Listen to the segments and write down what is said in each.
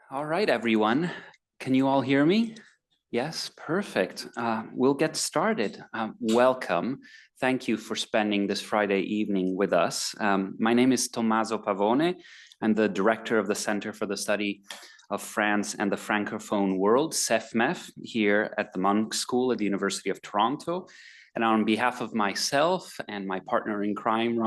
All right, everyone. Can you all hear me? Yes, perfect. We'll get started. Welcome. Thank you for spending this Friday evening with us. My name is Tommaso Pavone. I'm the director of the Center for the Study of France and the Francophone World, CEFMEF, here at the Monk School at the University of Toronto. And on behalf of myself and my partner in crime,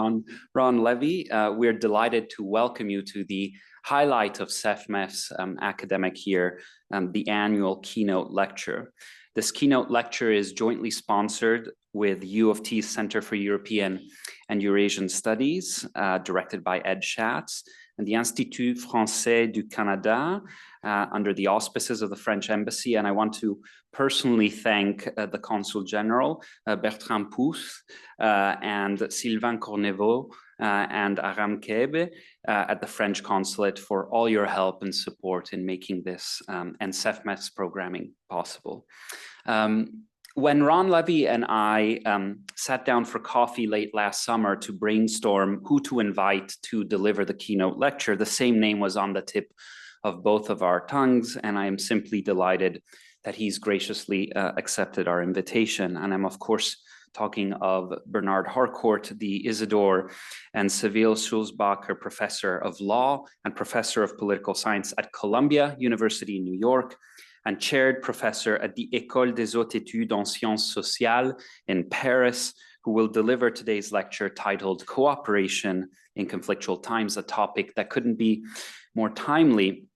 Ron Levy, we're delighted to welcome you to the highlight of CEFMEF's academic year, the annual keynote lecture. This keynote lecture is jointly sponsored with U of T's Center for European and Eurasian Studies, directed by Ed Schatz, and the Institut Français du Canada, under the auspices of the French Embassy. And I want to personally thank the Consul General, Bertrand Pousse, and Sylvain Corneveau, and Aram Kebe at the French Consulate for all your help and support in making this and CEFMEF's programming possible. When Ron Levy and I sat down for coffee late last summer to brainstorm who to invite to deliver the keynote lecture, the same name was on the tip of both of our tongues, and I am simply delighted that he's graciously accepted our invitation. And I'm, of course, talking of Bernard Harcourt, the Isidore and Seville Sulzbacher Professor of Law and Professor of Political Science at Columbia University in New York, and chaired professor at the École des Hautes Études en Sciences Sociales in Paris, who will deliver today's lecture titled Cooperation in Conflictual Times, a topic that couldn't be more timely.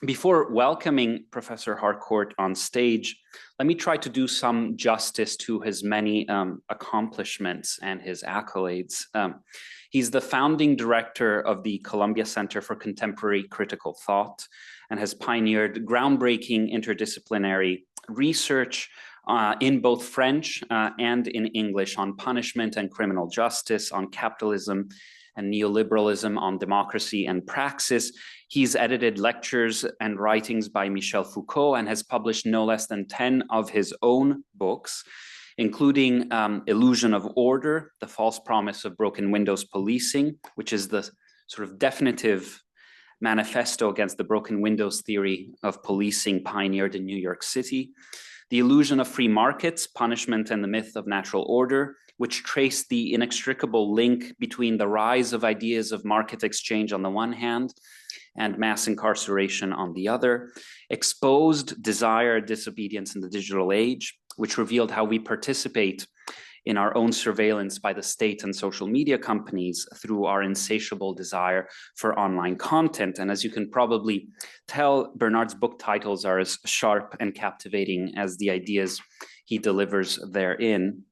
Before welcoming Professor Harcourt on stage, let me try to do some justice to his many accomplishments and his accolades. He's the founding director of the Columbia Center for Contemporary Critical Thought and has pioneered groundbreaking interdisciplinary research in both French and in English on punishment and criminal justice, on capitalism and neoliberalism, on democracy and praxis. He's edited lectures and writings by Michel Foucault and has published no less than 10 of his own books, including Illusion of Order, The False Promise of Broken Windows Policing, which is the sort of definitive manifesto against the broken windows theory of policing pioneered in New York City. The Illusion of Free Markets, Punishment and the Myth of Natural Order, which traced the inextricable link between the rise of ideas of market exchange on the one hand and mass incarceration on the other. Exposed Desire, Disobedience in the Digital Age, which revealed how we participate in our own surveillance by the state and social media companies through our insatiable desire for online content. And as you can probably tell, Bernard's book titles are as sharp and captivating as the ideas he delivers therein.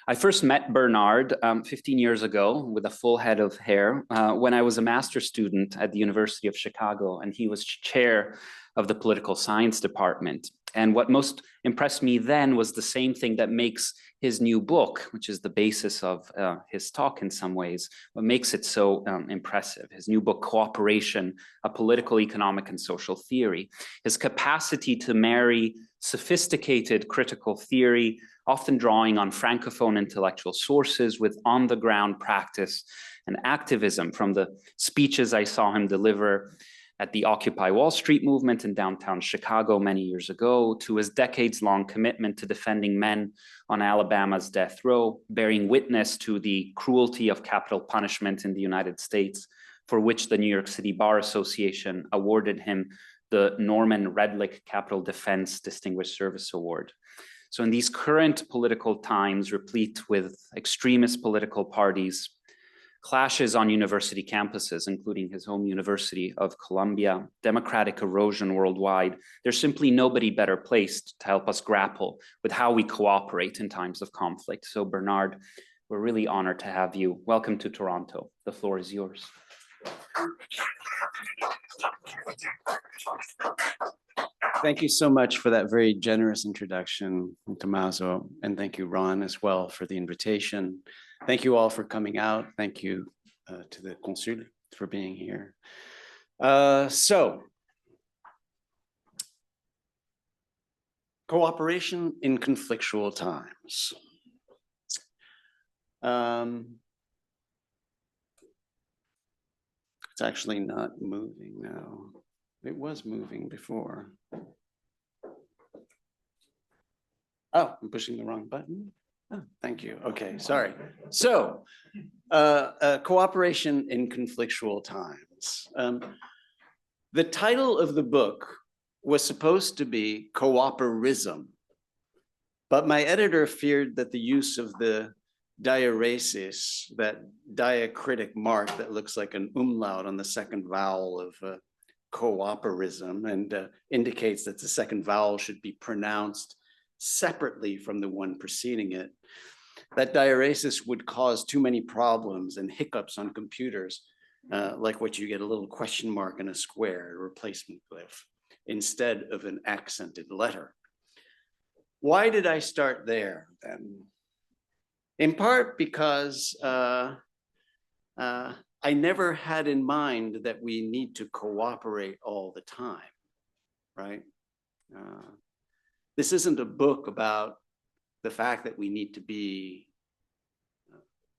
I first met Bernard 15 years ago with a full head of hair when I was a master's student at the University of Chicago, and he was chair of the political science department. And what most impressed me then was the same thing that makes his new book, which is the basis of his talk in some ways, what makes it so impressive. His new book, Cooperation, A Political, Economic, and Social Theory. His capacity to marry sophisticated critical theory, often drawing on Francophone intellectual sources, with on-the-ground practice and activism, from the speeches I saw him deliver at the Occupy Wall Street movement in downtown Chicago many years ago, to his decades-long commitment to defending men on Alabama's death row, bearing witness to the cruelty of capital punishment in the United States, for which the New York City Bar Association awarded him the Norman Redlich Capital Defense Distinguished Service Award. So in these current political times, replete with extremist political parties, clashes on university campuses, including his home University of Columbia, democratic erosion worldwide, there's simply nobody better placed to help us grapple with how we cooperate in times of conflict. So Bernard, we're really honored to have you. Welcome to Toronto. The floor is yours. Thank you so much for that very generous introduction, Tommaso, and thank you, Ron, as well, for the invitation. Thank you all for coming out. Thank you to the Consul for being here. Cooperation in conflictual times. It's actually not moving now. It was moving before. Oh, I'm pushing the wrong button. Oh, thank you. Okay, sorry. So, cooperation in conflictual times. The title of the book was supposed to be Cooperism, but my editor feared that the use of the diaresis, that diacritic mark that looks like an umlaut on the second vowel of cooperism and indicates that the second vowel should be pronounced separately from the one preceding it, that diaresis would cause too many problems and hiccups on computers, like what you get a little question mark and a square, a replacement glyph, instead of an accented letter. Why did I start there then? In part because I never had in mind that we need to cooperate all the time, right? This isn't a book about the fact that we need to be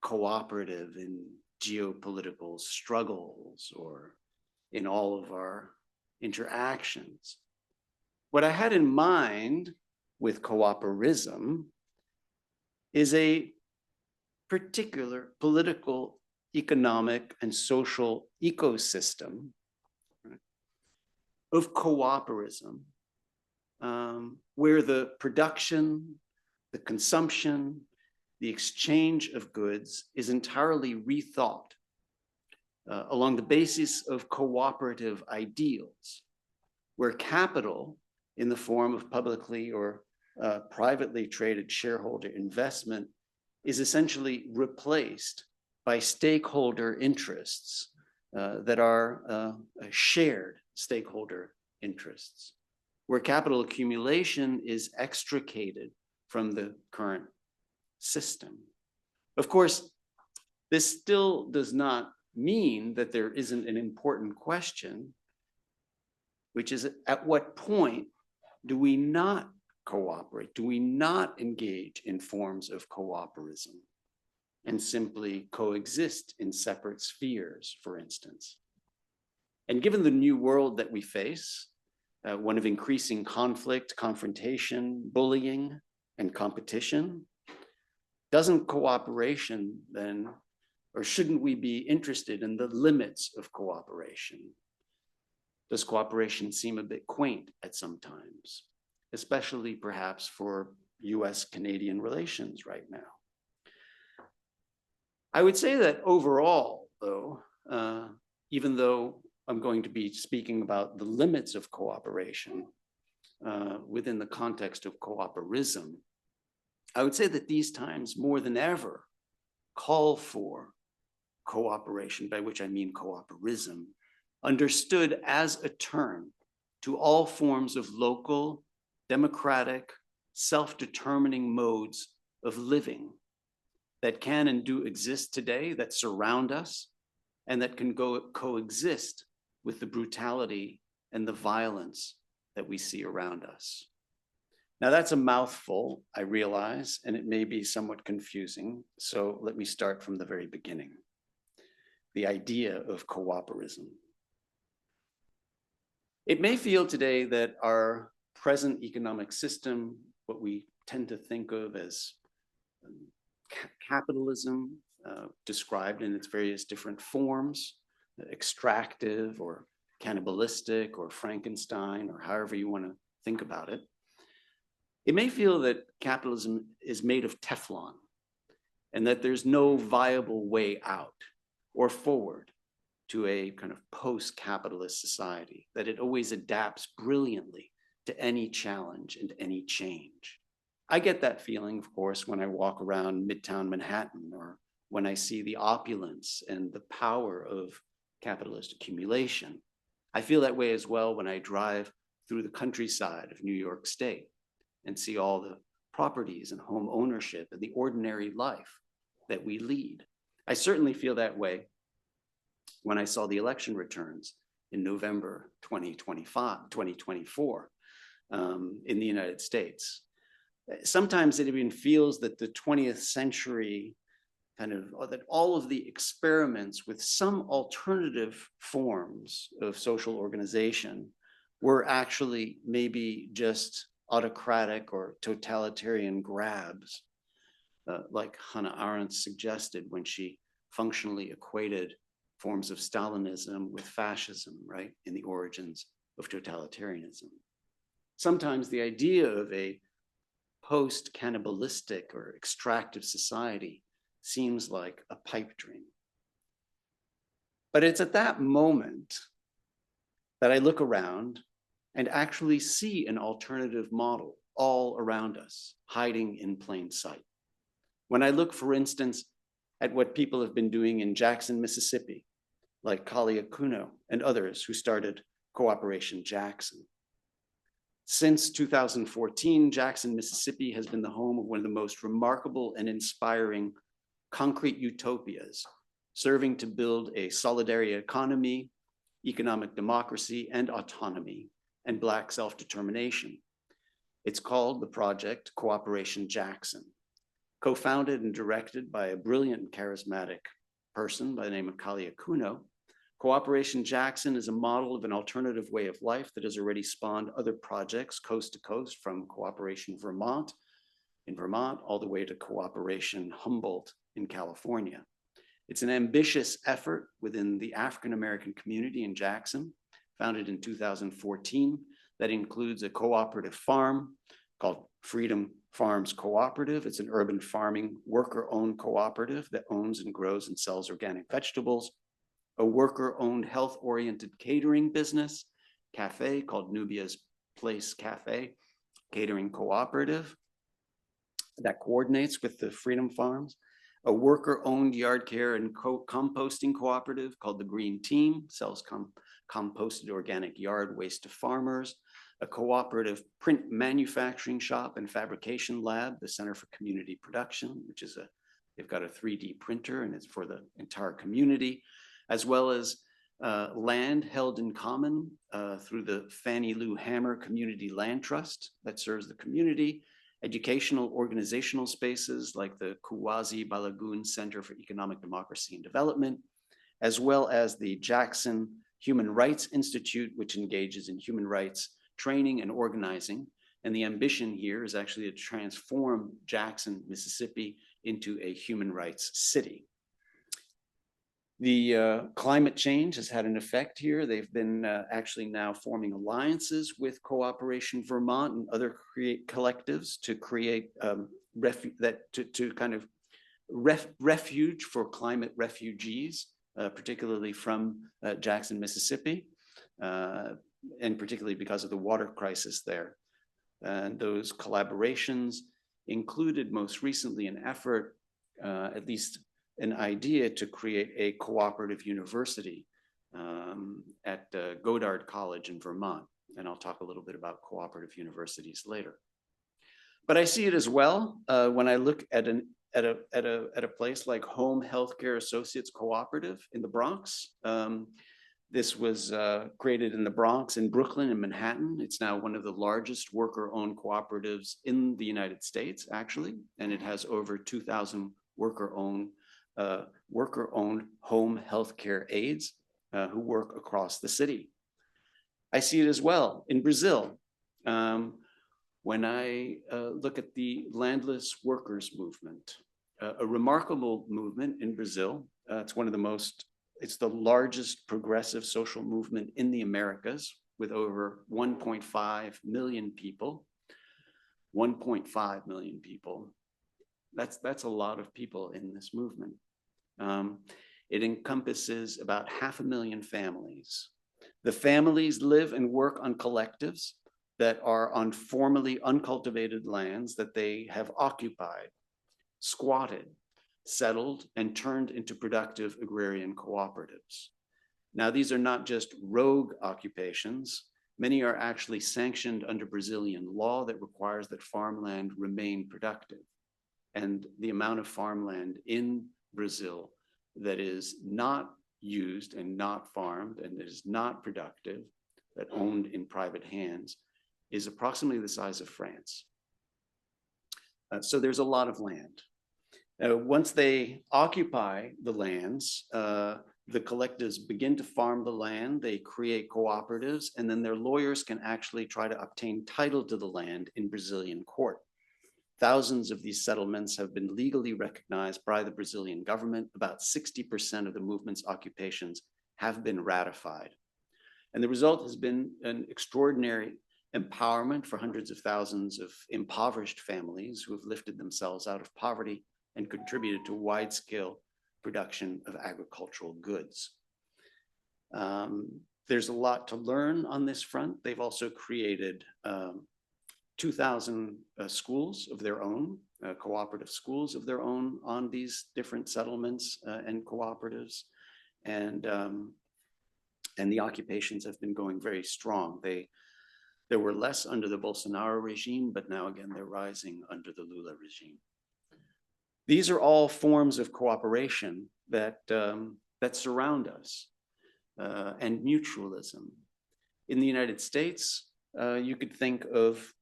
cooperative in geopolitical struggles or in all of our interactions. What I had in mind with cooperism is a particular political, economic, and social ecosystem, right, of cooperism, where the production, the consumption, the exchange of goods is entirely rethought along the basis of cooperative ideals, where capital in the form of publicly or privately traded shareholder investment is essentially replaced by stakeholder interests that are shared stakeholder interests, where capital accumulation is extricated from the current system. Of course, this still does not mean that there isn't an important question, which is at what point do we not cooperate? Do we not engage in forms of cooperism and simply coexist in separate spheres, for instance? And given the new world that we face, one of increasing conflict, confrontation, bullying, and competition, doesn't cooperation then, or shouldn't we be interested in the limits of cooperation? Does cooperation seem a bit quaint at some times, especially perhaps for US-Canadian relations right now? I would say that overall, though, even though I'm going to be speaking about the limits of cooperation within the context of cooperism, I would say that these times more than ever call for cooperation, by which I mean cooperism, understood as a term to all forms of local, democratic, self-determining modes of living that can and do exist today, that surround us, and that can coexist with the brutality and the violence that we see around us. Now that's a mouthful, I realize, and it may be somewhat confusing. So let me start from the very beginning. The idea of cooperism. It may feel today that our present economic system, what we tend to think of as capitalism, described in its various different forms, extractive or cannibalistic or Frankenstein, or however you want to think about it. It may feel that capitalism is made of Teflon and that there's no viable way out or forward to a kind of post-capitalist society, that it always adapts brilliantly to any challenge and any change. I get that feeling, of course, when I walk around Midtown Manhattan, or when I see the opulence and the power of capitalist accumulation. I feel that way as well when I drive through the countryside of New York State and see all the properties and home ownership and the ordinary life that we lead. I certainly feel that way when I saw the election returns in November 2024 in the United States. Sometimes it even feels that the 20th century that all of the experiments with some alternative forms of social organization were actually maybe just autocratic or totalitarian grabs, like Hannah Arendt suggested when she functionally equated forms of Stalinism with fascism, right, in the origins of totalitarianism. Sometimes the idea of a post-cannibalistic or extractive society seems like a pipe dream. But it's at that moment that I look around and actually see an alternative model all around us, hiding in plain sight. When I look, for instance, at what people have been doing in Jackson, Mississippi, like Kalia Kuno and others who started Cooperation Jackson. Since 2014, Jackson, Mississippi has been the home of one of the most remarkable and inspiring concrete utopias, serving to build a solidarity economy, economic democracy, and autonomy, and Black self-determination. It's called the project Cooperation Jackson, co-founded and directed by a brilliant and charismatic person by the name of Kalia Kuno. Cooperation Jackson is a model of an alternative way of life that has already spawned other projects coast to coast, from Cooperation Vermont in Vermont all the way to Cooperation Humboldt in California. It's an ambitious effort within the African-American community in Jackson, founded in 2014, that includes a cooperative farm called Freedom Farms Cooperative. It's an urban farming worker-owned cooperative that owns and grows and sells organic vegetables, a worker-owned health-oriented catering business, cafe called Nubia's Place Cafe, catering cooperative that coordinates with the Freedom Farms, a worker-owned yard care and composting cooperative called the Green Team, sells composted organic yard waste to farmers, a cooperative print manufacturing shop and fabrication lab, the Center for Community Production, which is they've got a 3D printer and it's for the entire community, as well as land held in common through the Fannie Lou Hamer Community Land Trust that serves the community, educational organizational spaces like the Kuwazi Balagoon Center for Economic Democracy and Development, as well as the Jackson Human Rights Institute, which engages in human rights training and organizing. And the ambition here is actually to transform Jackson, Mississippi into a human rights city. The climate change has had an effect here. They've been actually now forming alliances with Cooperation Vermont and other collectives to create refuge for climate refugees, particularly from Jackson, Mississippi, and particularly because of the water crisis there. And those collaborations included most recently an effort, at least an idea, to create a cooperative university at Goddard College in Vermont. And I'll talk a little bit about cooperative universities later. But I see it as well when I look at a place like Home Healthcare Associates Cooperative in the Bronx. This was created in the Bronx, in Brooklyn, and Manhattan. It's now one of the largest worker-owned cooperatives in the United States, actually, and it has over 2,000 worker-owned home healthcare aides who work across the city. I see it as well in Brazil. When I look at the landless workers movement, a remarkable movement in Brazil. It's the largest progressive social movement in the Americas, with over 1.5 million people. 1.5 million people. That's a lot of people in this movement. It encompasses about 500,000 families. The families live and work on collectives that are on formerly uncultivated lands that they have occupied, squatted, settled, and turned into productive agrarian cooperatives. Now, these are not just rogue occupations. Many are actually sanctioned under Brazilian law that requires that farmland remain productive. And the amount of farmland in Brazil that is not used and not farmed and is not productive, that owned in private hands, is approximately the size of France. So there's a lot of land. Once they occupy the lands, the collectives begin to farm the land, they create cooperatives, and then their lawyers can actually try to obtain title to the land in Brazilian court. Thousands of these settlements have been legally recognized by the Brazilian government. About 60% of the movement's occupations have been ratified. And the result has been an extraordinary empowerment for hundreds of thousands of impoverished families who have lifted themselves out of poverty and contributed to wide-scale production of agricultural goods. There's a lot to learn on this front. They've also created 2,000 schools of their own, cooperative schools of their own on these different settlements and cooperatives. And the occupations have been going very strong. There were less under the Bolsonaro regime, but now again, they're rising under the Lula regime. These are all forms of cooperation that surround us and mutualism. In the United States, you could think of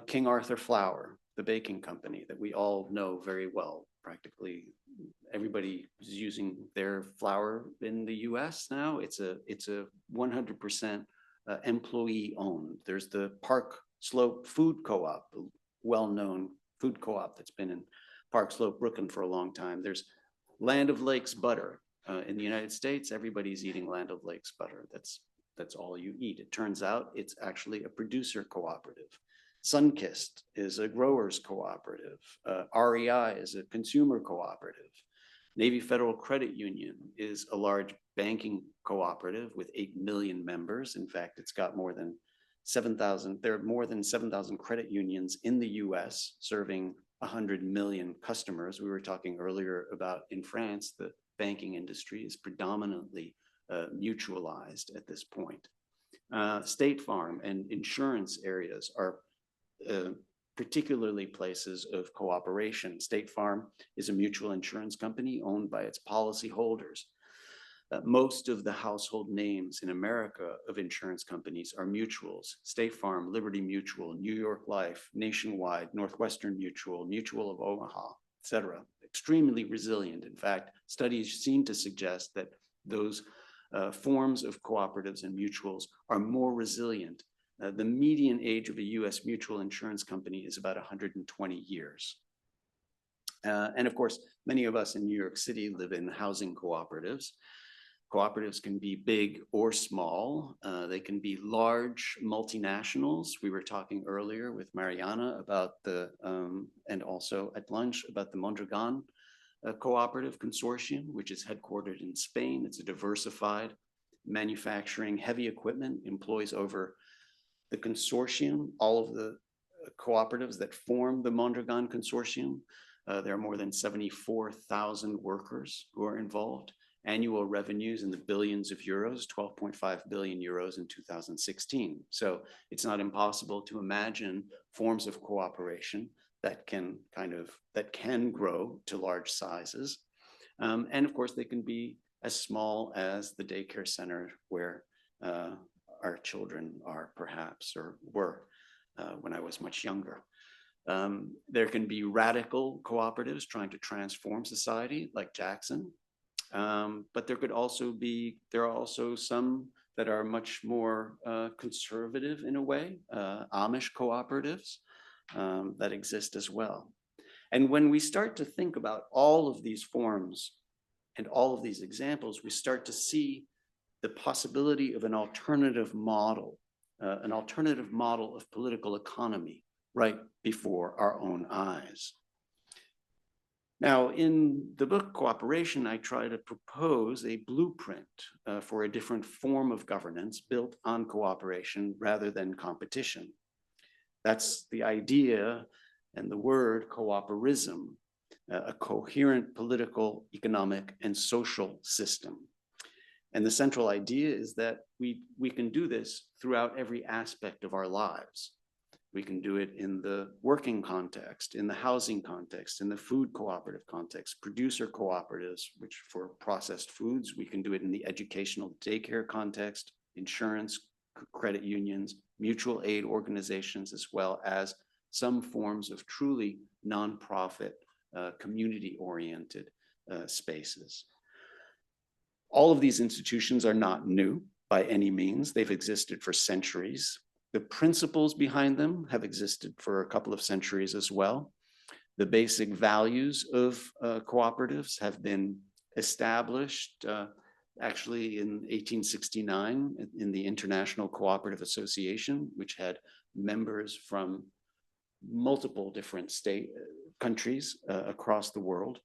King Arthur Flour, the baking company that we all know very well. Practically everybody is using their flour in the US now. It's a 100% employee owned. There's the Park Slope Food Co-op, a well-known food co-op that's been in Park Slope, Brooklyn for a long time. There's Land O'Lakes butter. In the United States, everybody's eating Land O'Lakes butter. That's all you eat. It turns out it's actually a producer cooperative. Sunkist is a growers cooperative. REI is a consumer cooperative. Navy Federal Credit Union is a large banking cooperative with 8 million members. In fact, it's got more than 7,000. There are more than 7,000 credit unions in the US serving 100 million customers. We were talking earlier about in France, the banking industry is predominantly mutualized at this point. State Farm and insurance areas are particularly places of cooperation. State Farm is a mutual insurance company owned by its policyholders. Most of the household names in America of insurance companies are mutuals. State Farm, Liberty Mutual, New York Life, Nationwide, Northwestern Mutual, Mutual of Omaha, et cetera. Extremely resilient. In fact, studies seem to suggest that those forms of cooperatives and mutuals are more resilient. The median age of a US mutual insurance company is about 120 years. And of course, many of us in New York City live in housing cooperatives. Cooperatives can be big or small. They can be large multinationals. We were talking earlier with Mariana about and also at lunch about the Mondragon Cooperative Consortium, which is headquartered in Spain. It's a diversified manufacturing heavy equipment, employs over the consortium, all of the cooperatives that form the Mondragon Consortium. There are more than 74,000 workers who are involved. Annual revenues in the billions of euros, 12.5 billion euros in 2016. So it's not impossible to imagine forms of cooperation that can grow to large sizes. And of course, they can be as small as the daycare center where our children are perhaps, or were when I was much younger. There can be radical cooperatives trying to transform society like Jackson. But there are also some that are much more conservative in a way, Amish cooperatives that exist as well. And when we start to think about all of these forms and all of these examples, we start to see the possibility of an alternative model of political economy right before our own eyes. Now, in the book Cooperation, I try to propose a blueprint for a different form of governance built on cooperation rather than competition. That's the idea and the word cooperism, a coherent political, economic, and social system. And the central idea is that we can do this throughout every aspect of our lives. We can do it in the working context, in the housing context, in the food cooperative context, producer cooperatives, which for processed foods, we can do it in the educational daycare context, insurance, credit unions, mutual aid organizations, as well as some forms of truly nonprofit community-oriented spaces. All of these institutions are not new by any means. They've existed for centuries. The principles behind them have existed for a couple of centuries as well. The basic values of cooperatives have been established actually in 1869 in the International Cooperative Association, which had members from multiple different countries across the world.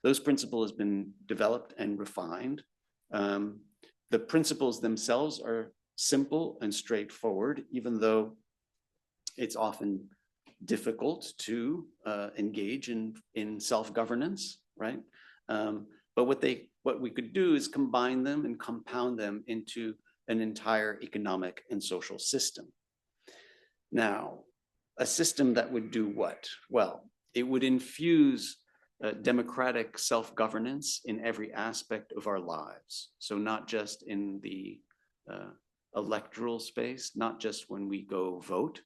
Those principles have been developed and refined. The principles themselves are simple and straightforward, even though it's often difficult to engage in self-governance, right? But what we could do is combine them and compound them into an entire economic and social system. Now, a system that would do what? Well, it would infuse democratic self-governance in every aspect of our lives. So not just in the electoral space, not just when we go vote,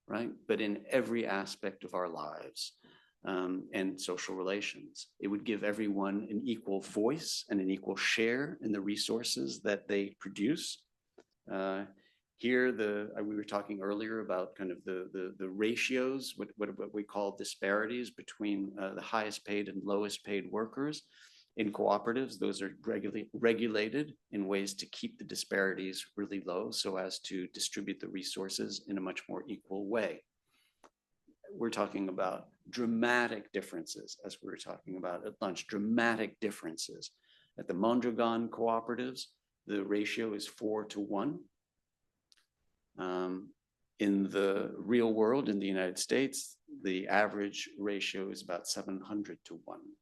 right? But in every aspect of our lives and social relations. It would give everyone an equal voice and an equal share in the resources that they produce. Here, we were talking earlier about kind of the ratios, what we call disparities between the highest paid and lowest paid workers. In cooperatives, those are regulated in ways to keep the disparities really low so as to distribute the resources in a much more equal way. We're talking about dramatic differences, as we were talking about at lunch, dramatic differences. At the Mondragon cooperatives, the ratio is 4:1. In the real world, in the United States, the average ratio is about 700:1.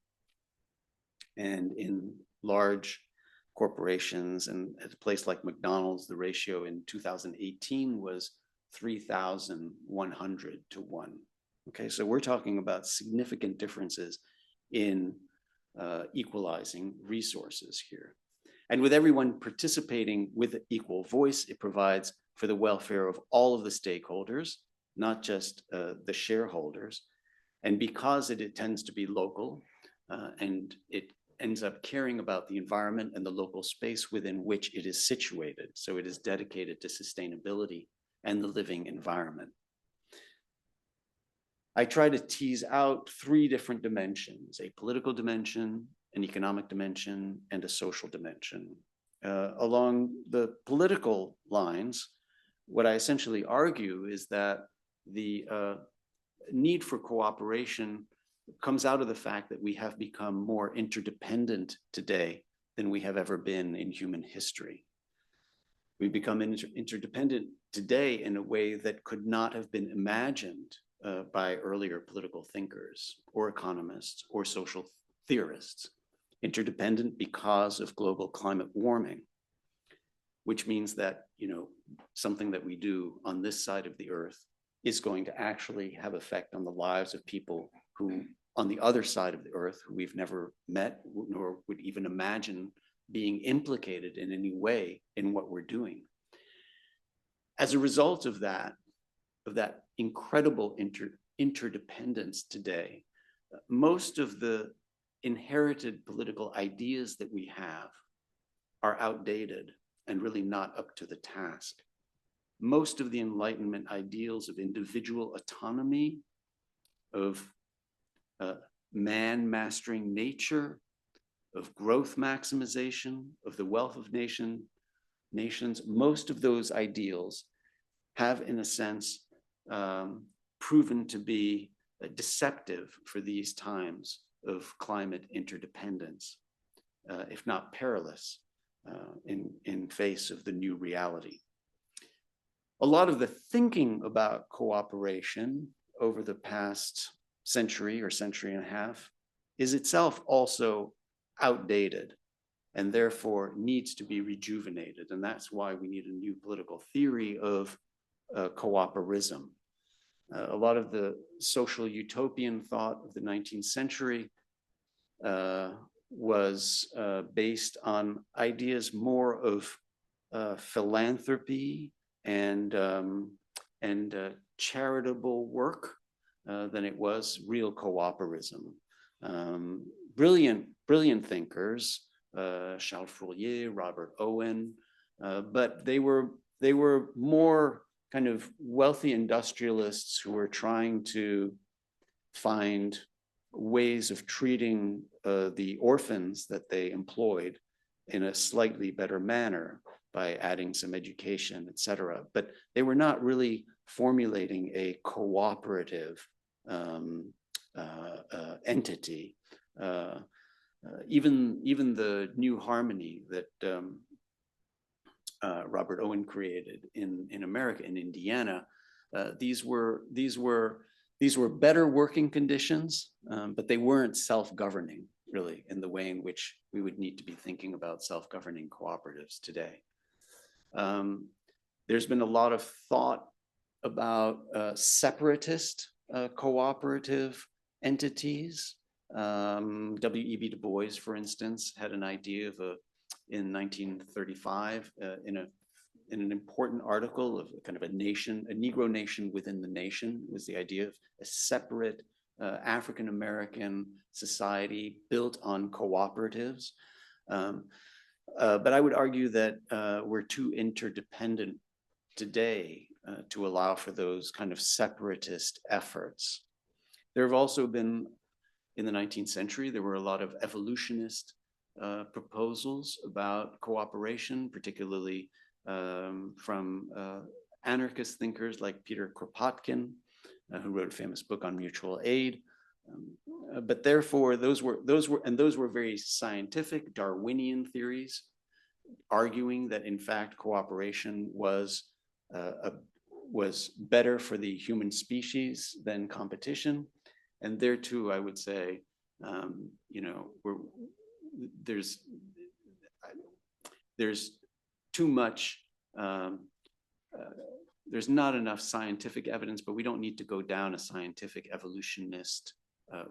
And in large corporations and at a place like McDonald's, the ratio in 2018 was 3,100:1. Okay, so we're talking about significant differences in equalizing resources here. And with everyone participating with equal voice, it provides for the welfare of all of the stakeholders, not just the shareholders. And because it tends to be local and it ends up caring about the environment and the local space within which it is situated. So it is dedicated to sustainability and the living environment. I try to tease out 3 different dimensions: a political dimension, an economic dimension, and a social dimension. Along the political lines, what I essentially argue is that the need for cooperation comes out of the fact that we have become more interdependent today than we have ever been in human history. We've become interdependent today in a way that could not have been imagined by earlier political thinkers or economists or social theorists. Interdependent because of global climate warming, which means that, something that we do on this side of the earth is going to actually have effect on the lives of people who on the other side of the earth, who we've never met nor would even imagine being implicated in any way in what we're doing. As a result of that incredible interdependence today, most of the inherited political ideas that we have are outdated and really not up to the task. Most of the Enlightenment ideals of individual autonomy, of man mastering nature, of growth maximization, of the wealth of nations, most of those ideals have, in a sense, proven to be deceptive for these times of climate interdependence, if not perilous, in face of the new reality. A lot of the thinking about cooperation over the past century or century and a half is itself also outdated and therefore needs to be rejuvenated. And that's why we need a new political theory of cooperism. A lot of the social utopian thought of the 19th century was based on ideas more of philanthropy and charitable work than it was real cooperism. Brilliant thinkers, Charles Fourier, Robert Owen, but they were more kind of wealthy industrialists who were trying to find ways of treating the orphans that they employed in a slightly better manner by adding some education, et cetera. But they were not really formulating a cooperative entity. Even the New Harmony that Robert Owen created in America, in Indiana, these were better working conditions, but they weren't self-governing really in the way in which we would need to be thinking about self-governing cooperatives today. There's been a lot of thought about separatist cooperative entities. W.E.B. Du Bois, for instance, had an idea of in 1935 in an important article of kind of a nation, a Negro nation within the nation, was the idea of a separate African-American society built on cooperatives. But I would argue that we're too interdependent today to allow for those kind of separatist efforts. There have also been, in the 19th century, there were a lot of evolutionist proposals about cooperation, particularly from anarchist thinkers like Peter Kropotkin, who wrote a famous book on mutual aid. But therefore, those were very scientific Darwinian theories, arguing that in fact cooperation was better for the human species than competition. And there too, I would say, there's too much. There's not enough scientific evidence, but we don't need to go down a scientific evolutionist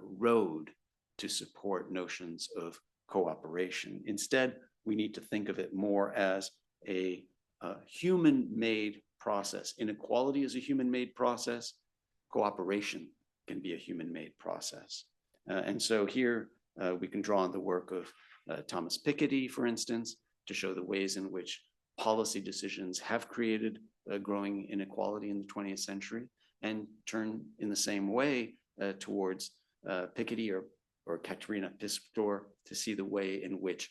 road to support notions of cooperation. Instead, we need to think of it more as a human-made process. Inequality is a human-made process. Cooperation can be a human-made process. And so here we can draw on the work of Thomas Piketty, for instance, to show the ways in which policy decisions have created growing inequality in the 20th century, and turn in the same way towards Piketty or Katerina Pistor to see the way in which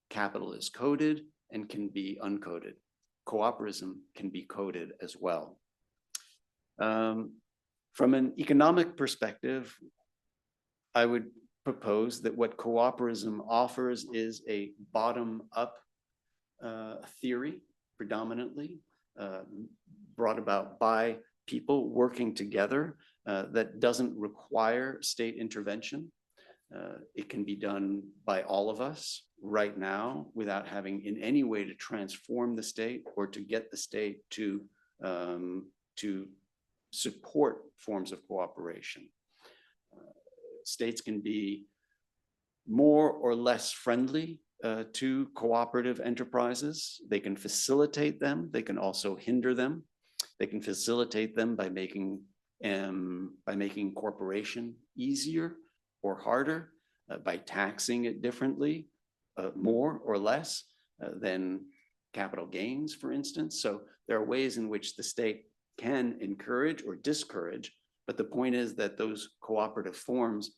capital is coded and can be uncoded. Cooperism can be coded as well. From an economic perspective, I would propose that what cooperism offers is a bottom-up theory, predominantly, brought about by people working together, that doesn't require state intervention. It can be done by all of us right now without having in any way to transform the state or to get the state to support forms of cooperation. States can be more or less friendly to cooperative enterprises. They can facilitate them. They can also hinder them. They can facilitate them by making cooperation easier or harder, by taxing it differently, more or less than capital gains, for instance. So there are ways in which the state can encourage or discourage, but the point is that those cooperative forms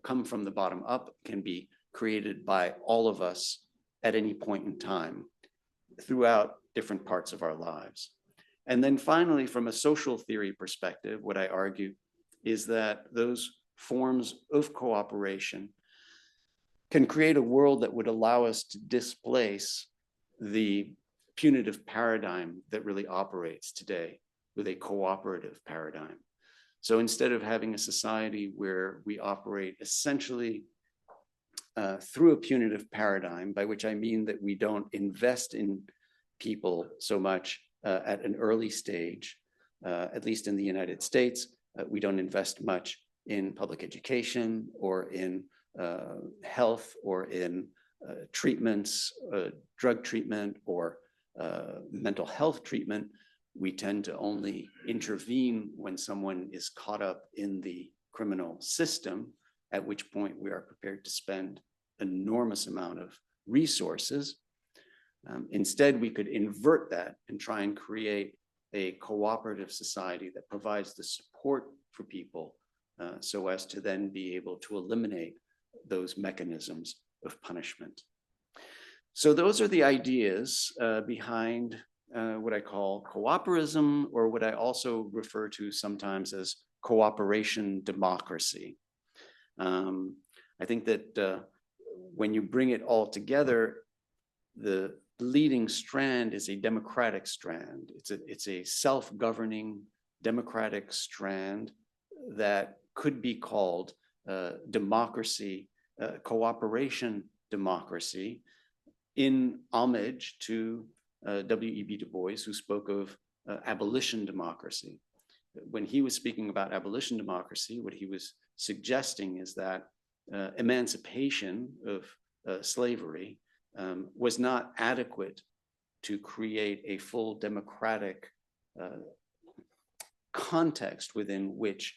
come from the bottom up, can be created by all of us at any point in time throughout different parts of our lives. And then finally, from a social theory perspective, what I argue is that those forms of cooperation can create a world that would allow us to displace the punitive paradigm that really operates today with a cooperative paradigm. So instead of having a society where we operate essentially through a punitive paradigm, by which I mean that we don't invest in people so much at an early stage, at least in the United States, we don't invest much in public education or in health or in treatments, drug treatment or mental health treatment. We tend to only intervene when someone is caught up in the criminal system, at which point we are prepared to spend an enormous amount of resources. Instead, we could invert that and try and create a cooperative society that provides the support for people so as to then be able to eliminate those mechanisms of punishment. So those are the ideas behind what I call cooperism, or what I also refer to sometimes as cooperation democracy. I think that when you bring it all together, the leading strand is a democratic strand. It's a self-governing democratic strand that could be called democracy, cooperation democracy, in homage to W.E.B. Du Bois, who spoke of abolition democracy. When he was speaking about abolition democracy, what he was suggesting is that emancipation of slavery was not adequate to create a full democratic context within which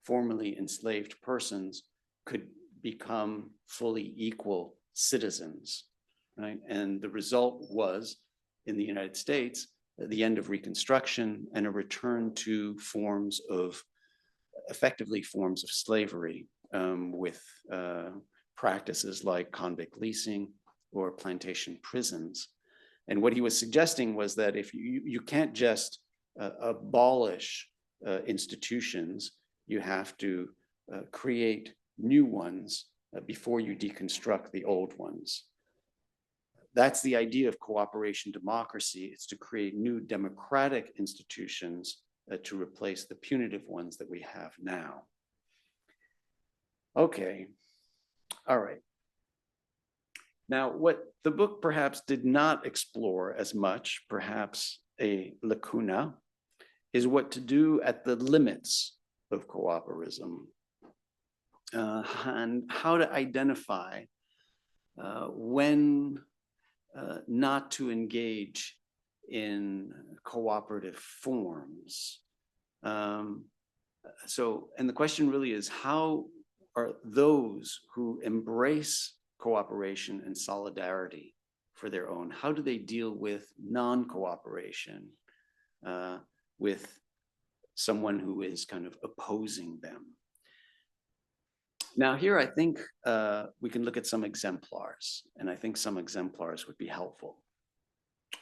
formerly enslaved persons could become fully equal citizens, right? And the result was, in the United States, the end of Reconstruction and a return to forms of, effectively forms of slavery, with practices like convict leasing or plantation prisons. And what he was suggesting was that if you can't just abolish institutions, you have to create new ones before you deconstruct the old ones. That's the idea of cooperation democracy. It's to create new democratic institutions to replace the punitive ones that we have now. Okay, all right. Now, what the book perhaps did not explore as much, perhaps a lacuna, is what to do at the limits of cooperism, and how to identify when not to engage in cooperative forms. And the question really is, how are those who embrace cooperation and solidarity for their own, how do they deal with non-cooperation, with someone who is kind of opposing them? Now here, I think we can look at some exemplars, and I think some exemplars would be helpful.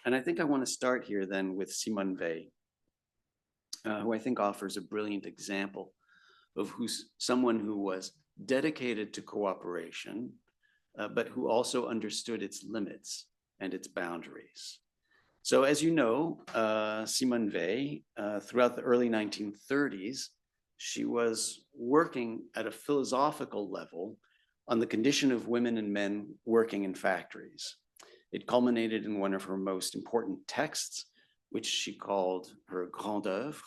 And I think I want to start here then with Simone Weil, who I think offers a brilliant example of someone who was dedicated to cooperation, but who also understood its limits and its boundaries. So as you know, Simone Weil, throughout the early 1930s, she was working at a philosophical level on the condition of women and men working in factories. It culminated in one of her most important texts, which she called her grande oeuvre,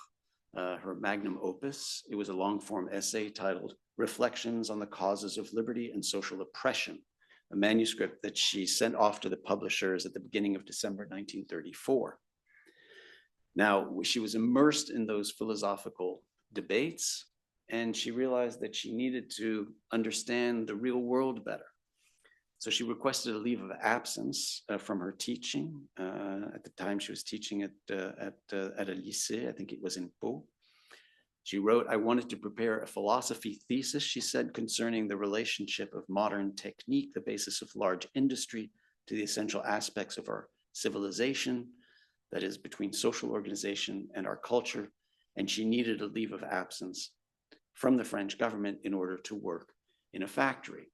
her magnum opus. It was a long-form essay titled Reflections on the Causes of Liberty and Social Oppression, a manuscript that she sent off to the publishers at the beginning of December 1934. Now, she was immersed in those philosophical debates, and she realized that she needed to understand the real world better. So she requested a leave of absence from her teaching. At the time, she was teaching at a lycée, I think it was in Pau. She wrote, "I wanted to prepare a philosophy thesis," she said, "concerning the relationship of modern technique, the basis of large industry, to the essential aspects of our civilization, that is, between social organization and our culture." And she needed a leave of absence from the French government in order to work in a factory,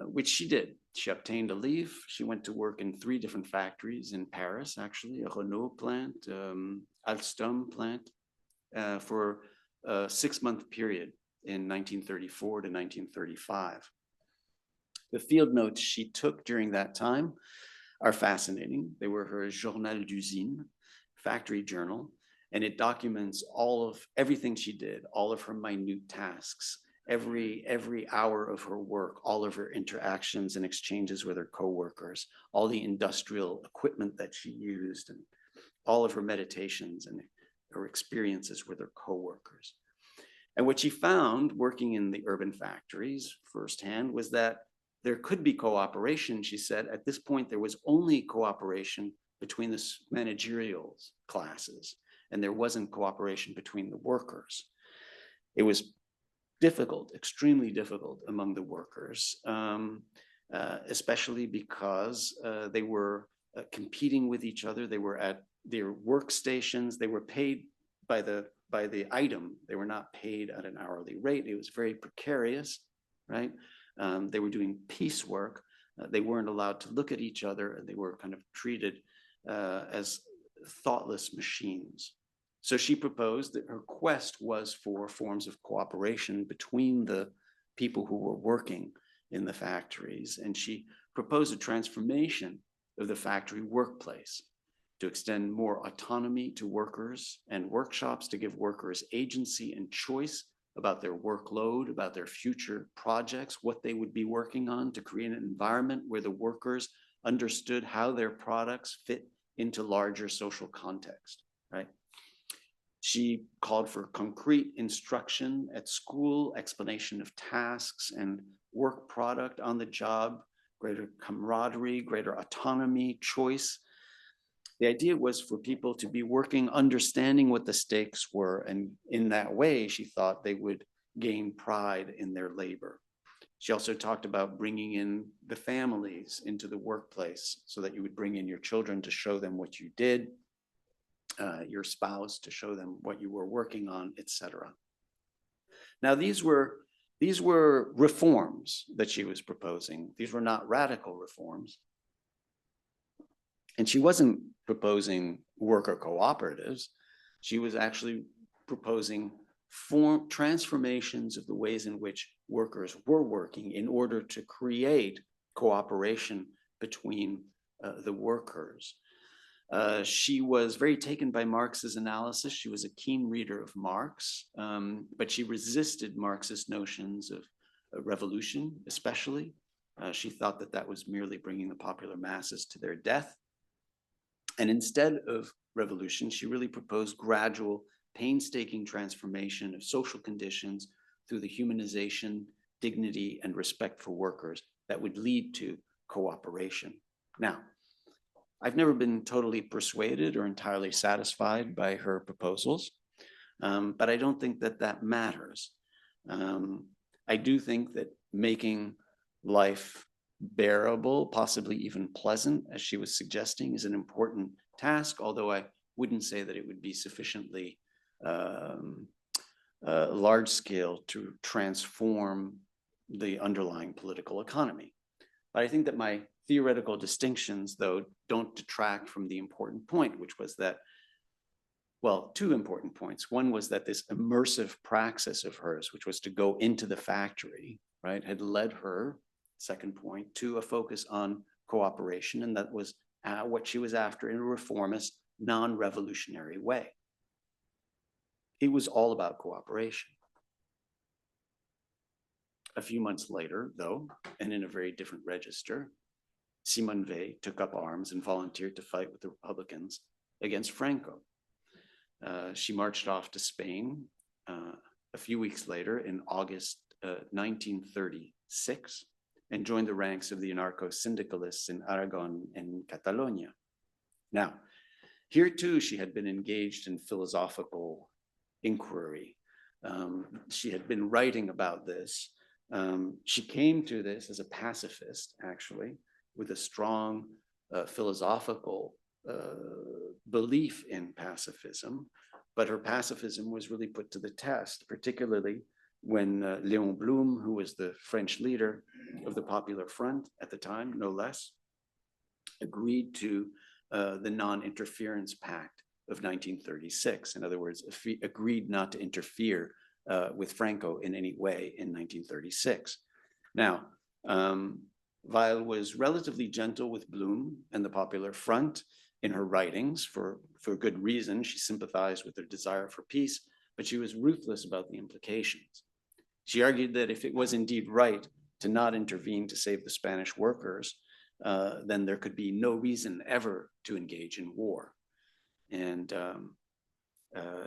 which she did. She obtained a leave. She went to work in 3 different factories in Paris, actually, a Renault plant, Alstom plant, for a 6-month period in 1934 to 1935. The field notes she took during that time are fascinating. They were her Journal d'usine, factory journal, and it documents everything she did, all of her minute tasks, every hour of her work, all of her interactions and exchanges with her coworkers, all the industrial equipment that she used, and all of her meditations and her experiences with her coworkers. And what she found working in the urban factories firsthand was that there could be cooperation. She said at this point, there was only cooperation between the managerial classes, and there wasn't cooperation between the workers. It was difficult, extremely difficult among the workers, especially because they were competing with each other. They were at their workstations. They were paid by the item. They were not paid at an hourly rate. It was very precarious, right? They were doing piecework. They weren't allowed to look at each other. They were kind of treated as thoughtless machines. So she proposed that her quest was for forms of cooperation between the people who were working in the factories. And she proposed a transformation of the factory workplace to extend more autonomy to workers and workshops, to give workers agency and choice about their workload, about their future projects, what they would be working on, to create an environment where the workers understood how their products fit into larger social context, right? She called for concrete instruction at school, explanation of tasks and work product on the job, greater camaraderie, greater autonomy, choice. The idea was for people to be working, understanding what the stakes were, and in that way, she thought they would gain pride in their labor. She also talked about bringing in the families into the workplace so that you would bring in your children to show them what you did, your spouse to show them what you were working on, etc. Now, these were reforms that she was proposing. These were not radical reforms. And she wasn't proposing worker cooperatives. She was actually proposing transformations of the ways in which workers were working in order to create cooperation between the workers. She was very taken by Marx's analysis. She was a keen reader of Marx, but she resisted Marxist notions of revolution, especially. She thought that that was merely bringing the popular masses to their death. And instead of revolution, she really proposed gradual, painstaking transformation of social conditions through the humanization, dignity, and respect for workers that would lead to cooperation. Now, I've never been totally persuaded or entirely satisfied by her proposals, but I don't think that that matters. I do think that making life bearable, possibly even pleasant, as she was suggesting, is an important task, although I wouldn't say that it would be sufficiently large scale to transform the underlying political economy. But I think that my theoretical distinctions, though, don't detract from the important point, which was that, well, two important points. One was that this immersive praxis of hers, which was to go into the factory, right, had led her, second point, to a focus on cooperation, and that was what she was after in a reformist, non-revolutionary way. It was all about cooperation. A few months later, though, and in a very different register, Simone Weil took up arms and volunteered to fight with the Republicans against Franco. She marched off to Spain a few weeks later in August 1936 and joined the ranks of the anarcho-syndicalists in Aragon and Catalonia. Now, here too, she had been engaged in philosophical inquiry. She had been writing about this. She came to this as a pacifist, actually, with a strong philosophical belief in pacifism, but her pacifism was really put to the test, particularly when Léon Blum, who was the French leader of the Popular Front at the time, no less, agreed to the Non-Interference Pact of 1936. In other words, agreed not to interfere with Franco in any way in 1936. Now, Weil was relatively gentle with Blum and the Popular Front in her writings for good reason. She sympathized with their desire for peace, but she was ruthless about the implications. She argued that if it was indeed right to not intervene to save the Spanish workers, then there could be no reason ever to engage in war. And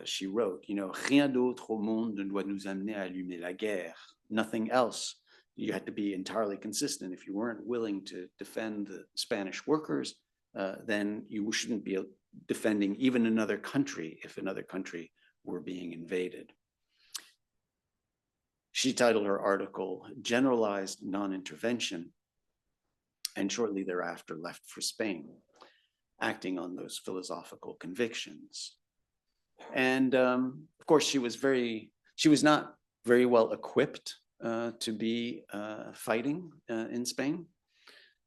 she wrote, rien d'autre au monde ne doit nous amener à allumer la guerre. Nothing else. You had to be entirely consistent. If you weren't willing to defend the Spanish workers, then you shouldn't be defending even another country if another country were being invaded. She titled her article Generalized Non-Intervention, and shortly thereafter left for Spain, acting on those philosophical convictions. And of course, she was not very well equipped to be fighting in Spain.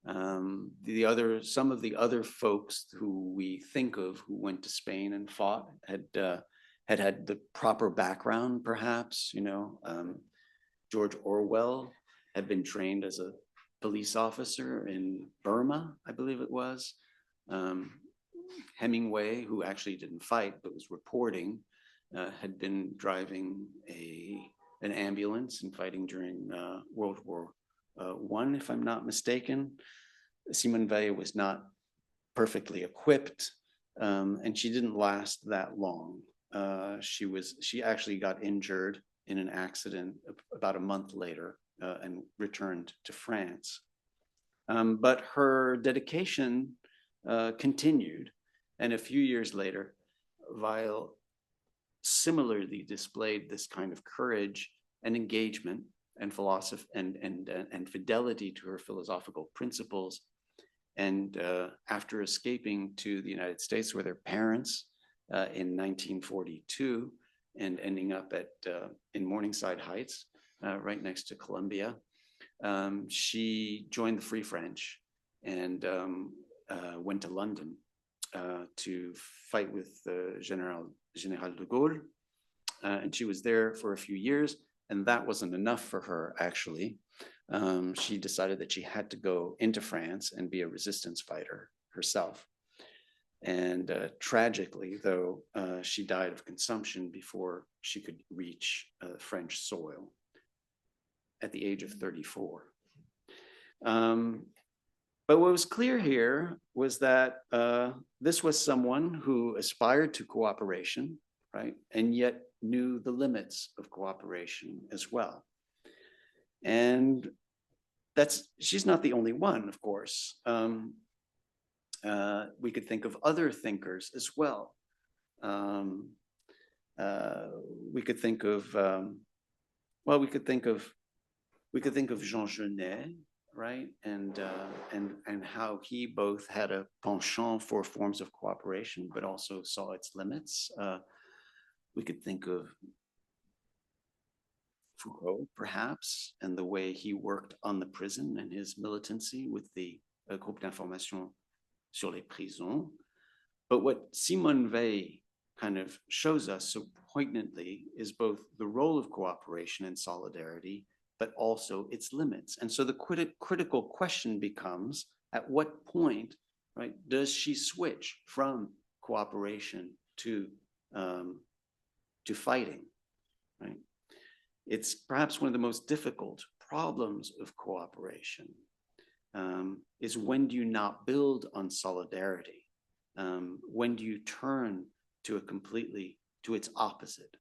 Some of the other folks who we think of who went to Spain and fought had the proper background, perhaps. George Orwell had been trained as a police officer in Burma, I believe it was. Hemingway, who actually didn't fight but was reporting, had been driving an ambulance and fighting during World War I, if I'm not mistaken. Simone Weil was not perfectly equipped, and she didn't last that long. She actually got injured in an accident about a month later and returned to France. But her dedication continued, and a few years later, Weil similarly displayed this kind of courage and engagement and philosophy and fidelity to her philosophical principles. And after escaping to the United States with her parents in 1942 and ending up in Morningside Heights, right next to Columbia, she joined the Free French and went to London to fight with General de Gaulle. And she was there for a few years, and that wasn't enough for her, actually. She decided that she had to go into France and be a resistance fighter herself. And tragically, though, she died of consumption before she could reach French soil at the age of 34. But what was clear here was that this was someone who aspired to cooperation, right? And yet knew the limits of cooperation as well. And she's not the only one, of course. We could think of other thinkers as well. We could think of Jean Genet, right? And how he both had a penchant for forms of cooperation, but also saw its limits. We could think of Foucault, perhaps, and the way he worked on the prison and his militancy with the Groupe d'Information sur les Prisons. But what Simone Weil kind of shows us so poignantly is both the role of cooperation and solidarity, but also its limits. And so the critical question becomes, at what point, right, does she switch from cooperation to fighting, right? It's perhaps one of the most difficult problems of cooperation, is when do you not build on solidarity? When do you turn to its opposite?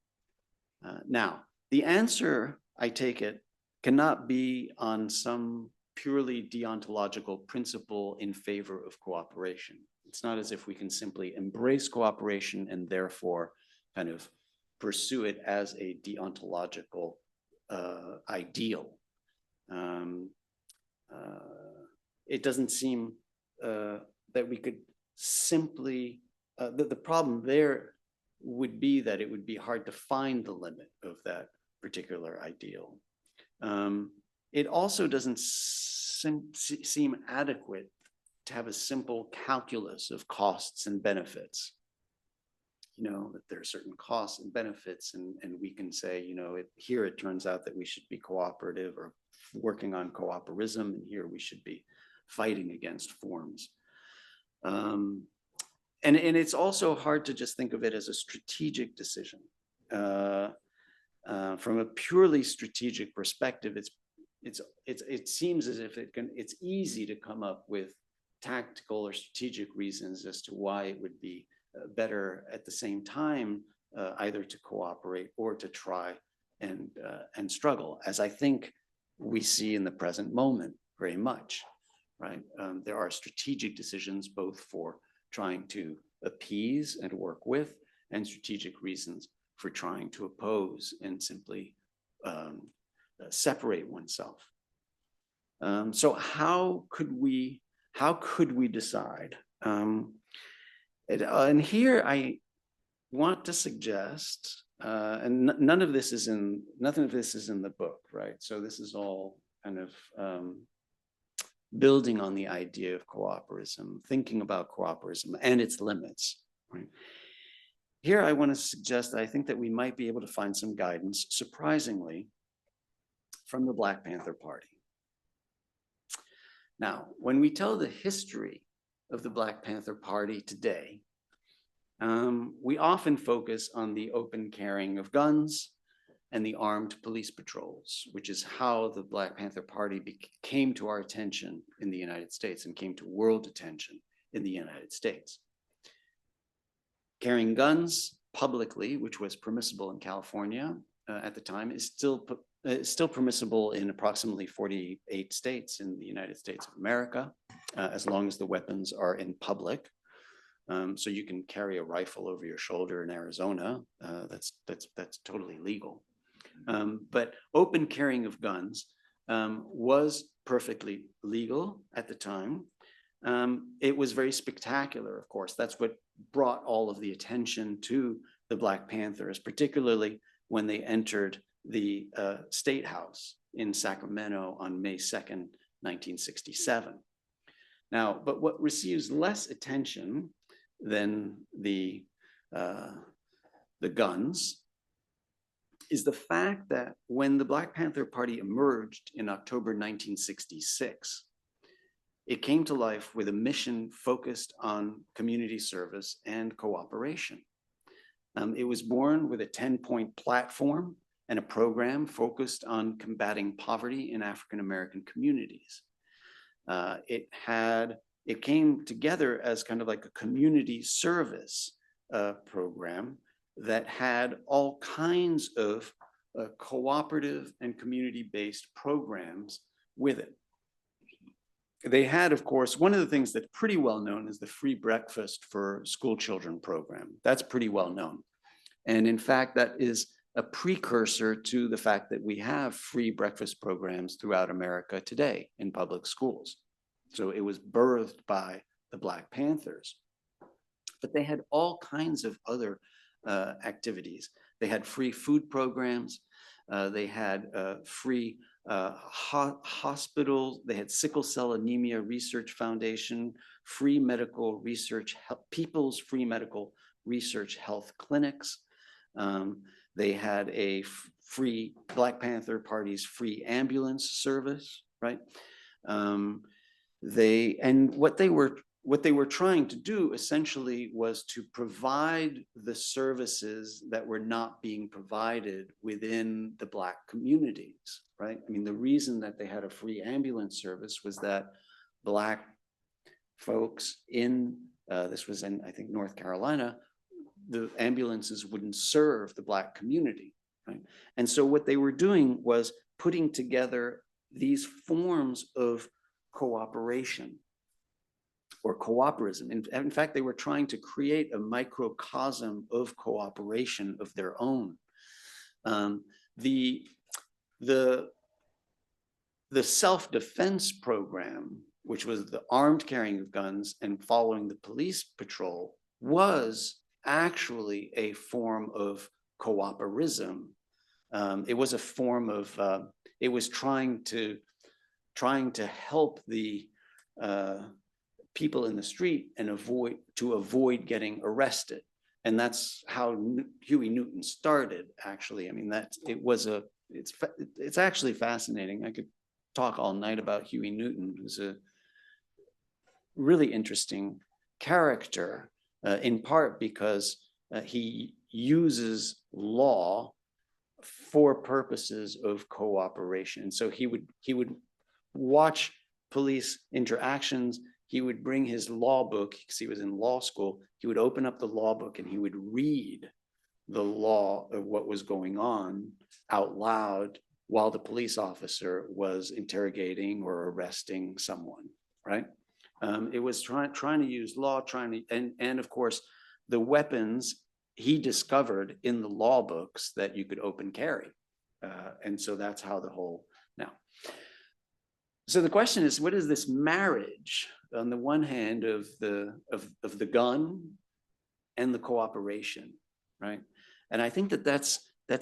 Now, the answer, I take it, cannot be on some purely deontological principle in favor of cooperation. It's not as if we can simply embrace cooperation and therefore kind of pursue it as a deontological ideal. It doesn't seem that we could simply, the problem there would be that it would be hard to find the limit of that particular ideal. It also doesn't seem adequate to have a simple calculus of costs and benefits. That there are certain costs and benefits, and we can say, here it turns out that we should be cooperative or working on cooperism, and here we should be fighting against forms. And it's also hard to just think of it as a strategic decision. From a purely strategic perspective, it seems as if it's easy to come up with tactical or strategic reasons as to why it would be better at the same time either to cooperate or to try and struggle, as I think we see in the present moment very much, right? There are strategic decisions both for trying to appease and work with, and strategic reasons for trying to oppose and simply separate oneself. So how could we decide? And here I want to suggest, and nothing of this is in the book, right? So this is all kind of building on the idea of cooperism, thinking about cooperism and its limits, right? Here I want to suggest that I think that we might be able to find some guidance, surprisingly, from the Black Panther Party. Now, when we tell the history of the Black Panther Party today, we often focus on the open carrying of guns and the armed police patrols, which is how the Black Panther Party came to our attention in the United States and came to world attention in the United States. Carrying guns publicly, which was permissible in California at the time, is still permissible in approximately 48 states in the United States of America, as long as the weapons are in public. So you can carry a rifle over your shoulder in Arizona. That's totally legal. But open carrying of guns was perfectly legal at the time. It was very spectacular, of course. That's what brought all of the attention to the Black Panthers, particularly when they entered the State House in Sacramento on May 2nd, 1967. Now, but what receives less attention than the guns is the fact that when the Black Panther Party emerged in October 1966, it came to life with a mission focused on community service and cooperation. It was born with a 10-point platform and a program focused on combating poverty in African-American communities. It came together as kind of like a community service program that had all kinds of cooperative and community-based programs with it. They had, of course, one of the things that's pretty well known is the free breakfast for school children program. That's pretty well known. And in fact, that is a precursor to the fact that we have free breakfast programs throughout America today in public schools. So it was birthed by the Black Panthers. But they had all kinds of other activities. They had free food programs. They had free hospitals. They had Sickle Cell Anemia Research Foundation, free medical research, People's Free Medical Research Health Clinics. They had a free Black Panther Party's free ambulance service, right? What they were trying to do essentially was to provide the services that were not being provided within the Black communities, right? I mean, the reason that they had a free ambulance service was that Black folks in, this was in, I think, North Carolina, the ambulances wouldn't serve the Black community, right? And so what they were doing was putting together these forms of cooperation or cooperism. In fact, they were trying to create a microcosm of cooperation of their own. The self-defense program, which was the armed carrying of guns and following the police patrol, was actually a form of cooperism. It was a form of, it was trying to help the people in the street and avoid getting arrested. And that's how Huey Newton started, actually. I mean, it's actually fascinating. I could talk all night about Huey Newton, who's a really interesting character, in part because he uses law for purposes of cooperation. So he would watch police interactions. He would bring his law book, because he was in law school. He would open up the law book and he would read the law of what was going on out loud while the police officer was interrogating or arresting someone, right? It was trying to use law, and of course, the weapons he discovered in the law books that you could open carry. And so that's how the whole, now. So the question is, what is this marriage on the one hand of the gun and the cooperation, right? And I think that that's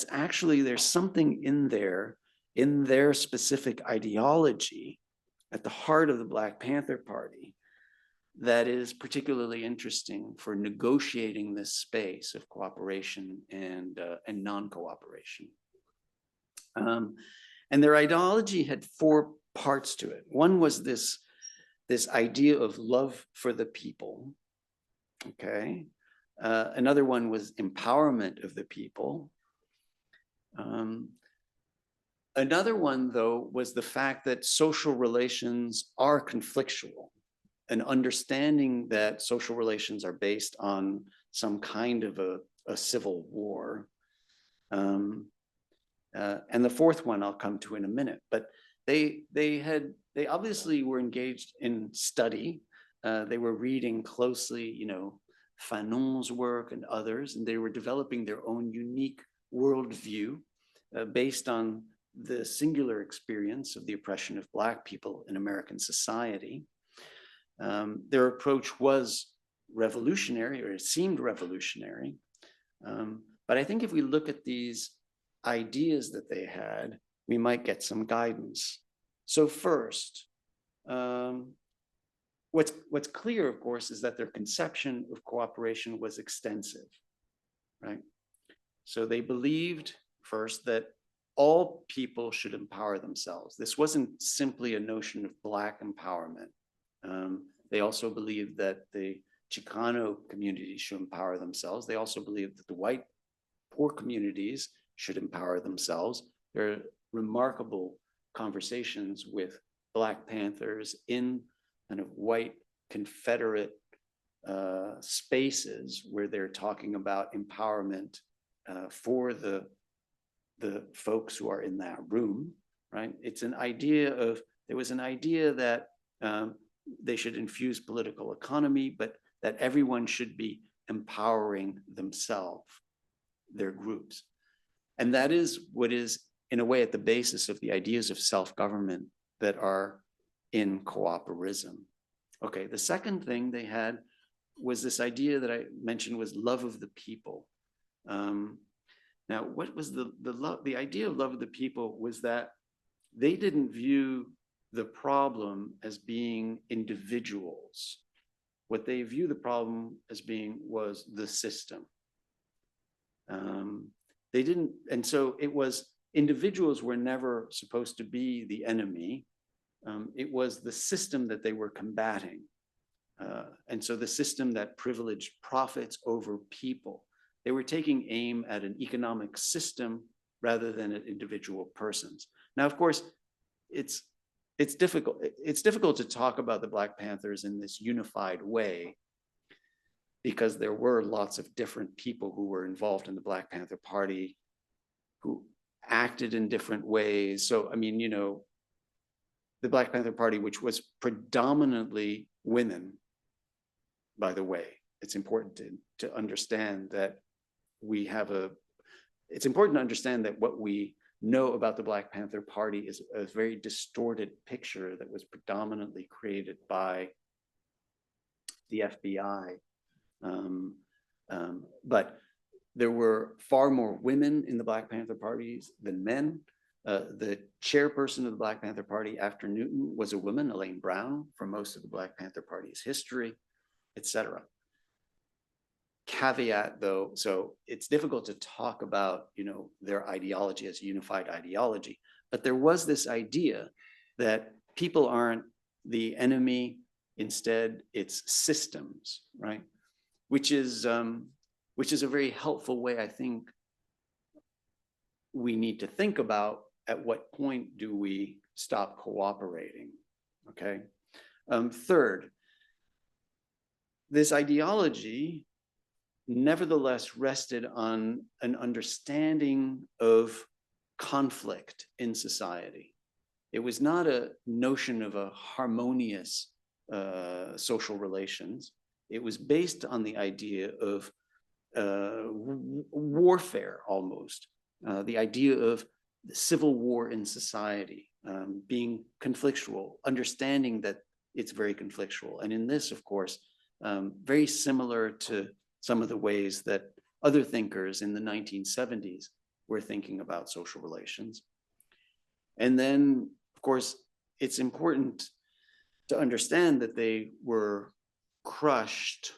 actually, there's something in there, in their specific ideology at the heart of the Black Panther Party that is particularly interesting for negotiating this space of cooperation and non-cooperation. And their ideology had four parts to it. One was this idea of love for the people, okay? Another one was empowerment of the people. Another one, though, was the fact that social relations are conflictual, an understanding that social relations are based on some kind of a civil war. And the fourth one I'll come to in a minute, but they obviously were engaged in study. They were reading closely, Fanon's work and others, and they were developing their own unique worldview based on the singular experience of the oppression of Black people in American society. Their approach was revolutionary, or it seemed revolutionary. But I think if we look at these ideas that they had, we might get some guidance. So first, what's clear, of course, is that their conception of cooperation was extensive, right? So they believed first that all people should empower themselves. This wasn't simply a notion of Black empowerment. They also believed that the Chicano community should empower themselves. They also believed that the white poor communities should empower themselves. There are remarkable conversations with Black Panthers in kind of white Confederate spaces where they're talking about empowerment for the folks who are in that room, right? There was an idea that they should infuse political economy, but that everyone should be empowering themselves, their groups. And that is what is, in a way, at the basis of the ideas of self-government that are in cooperism. Okay, the second thing they had was this idea that I mentioned was love of the people. Now, what was the idea of love of the people was that they didn't view the problem as being individuals. What they view the problem as being was the system. They didn't, and so it was, individuals were never supposed to be the enemy. It was the system that they were combating. And so the system that privileged profits over people. They were taking aim at an economic system rather than at individual persons. Now, of course, it's difficult to talk about the Black Panthers in this unified way because there were lots of different people who were involved in the Black Panther Party who acted in different ways. So, I mean, the Black Panther Party, which was predominantly women, by the way, it's important to understand that it's important to understand that what we know about the Black Panther Party is a very distorted picture that was predominantly created by the FBI. But there were far more women in the Black Panther parties than men. The chairperson of the Black Panther Party after Newton was a woman, Elaine Brown, for most of the Black Panther Party's history, etc. Caveat though, so it's difficult to talk about, their ideology as a unified ideology, but there was this idea that people aren't the enemy, instead it's systems, right? Which is a very helpful way, I think, we need to think about at what point do we stop cooperating, okay? Third, this ideology nevertheless rested on an understanding of conflict in society. It was not a notion of a harmonious social relations. It was based on the idea of warfare almost, the idea of the civil war in society, being conflictual, understanding that it's very conflictual. And in this, of course, very similar to some of the ways that other thinkers in the 1970s were thinking about social relations. And then, of course, it's important to understand that they were crushed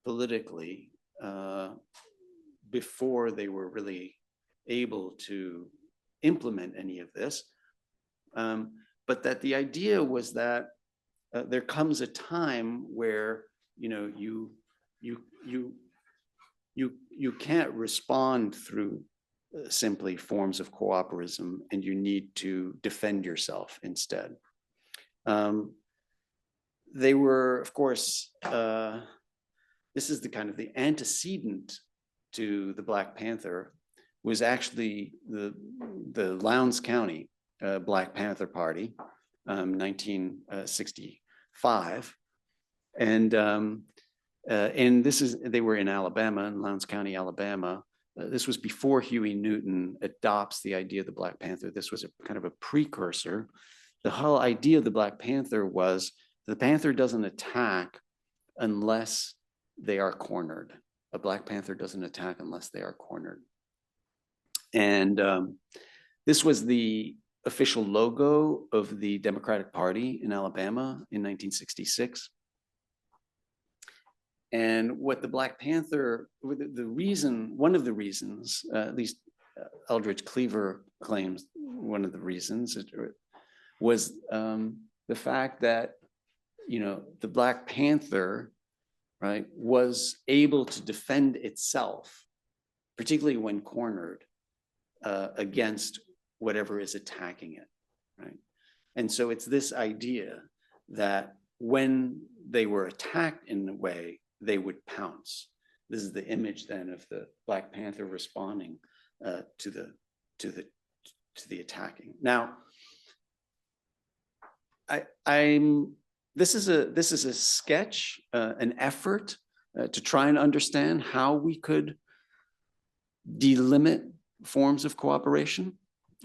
politically before they were really able to implement any of this. But that the idea was that there comes a time where you can't respond through simply forms of cooperism, and you need to defend yourself instead. They were, of course, this is the kind of the antecedent to the Black Panther was actually the Lowndes County Black Panther Party, 1965, and they were in Alabama, in Lowndes County, Alabama. This was before Huey Newton adopts the idea of the Black Panther. This was a kind of a precursor. The whole idea of the Black Panther was the Panther doesn't attack unless they are cornered. A Black Panther doesn't attack unless they are cornered. And this was the official logo of the Democratic Party in Alabama in 1966. And what the Black Panther, one of the reasons, at least Eldridge Cleaver claims one of the reasons, was the fact that, the Black Panther, right, was able to defend itself, particularly when cornered, against whatever is attacking it, right? And so it's this idea that when they were attacked in a way, they would pounce. This is the image then of the Black Panther responding to the attacking. Now, this is a sketch, an effort to try and understand how we could delimit forms of cooperation.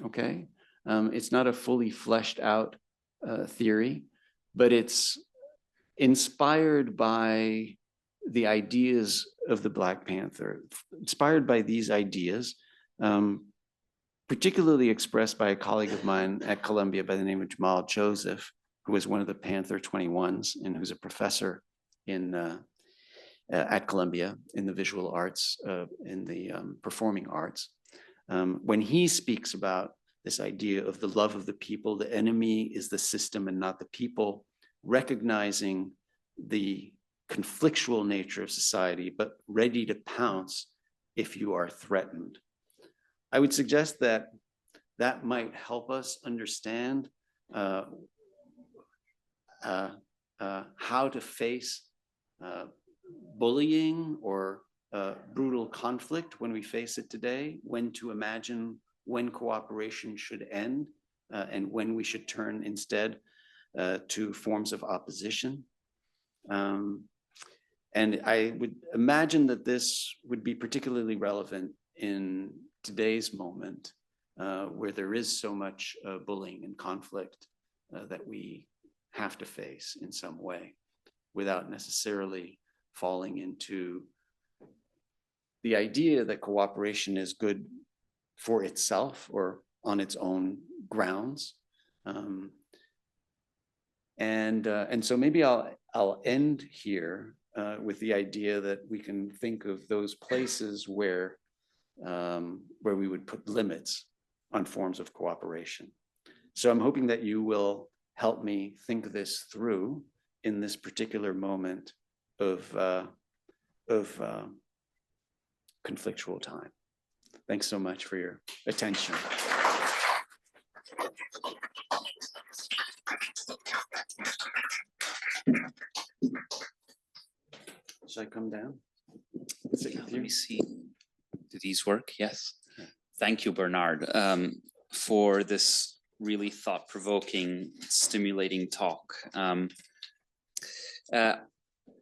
Okay, it's not a fully fleshed out theory, but it's inspired by the ideas of the Black Panther, inspired by these ideas, particularly expressed by a colleague of mine at Columbia by the name of Jamal Joseph, who was one of the Panther 21s and who's a professor at Columbia in the visual arts, in the performing arts. When he speaks about this idea of the love of the people, the enemy is the system and not the people, recognizing the conflictual nature of society, but ready to pounce if you are threatened. I would suggest that that might help us understand how to face bullying or brutal conflict when we face it today, when to imagine when cooperation should end, and when we should turn instead to forms of opposition. And I would imagine that this would be particularly relevant in today's moment, where there is so much bullying and conflict that we have to face in some way, without necessarily falling into the idea that cooperation is good for itself or on its own grounds. And so maybe I'll end here with the idea that we can think of those places where we would put limits on forms of cooperation. So I'm hoping that you will help me think this through in this particular moment of conflictual time. Thanks so much for your attention. Should I come down? Let's see. with Let you? me see. Do these work? Yes. Yeah. Thank you, Bernard, for this really thought-provoking, stimulating talk.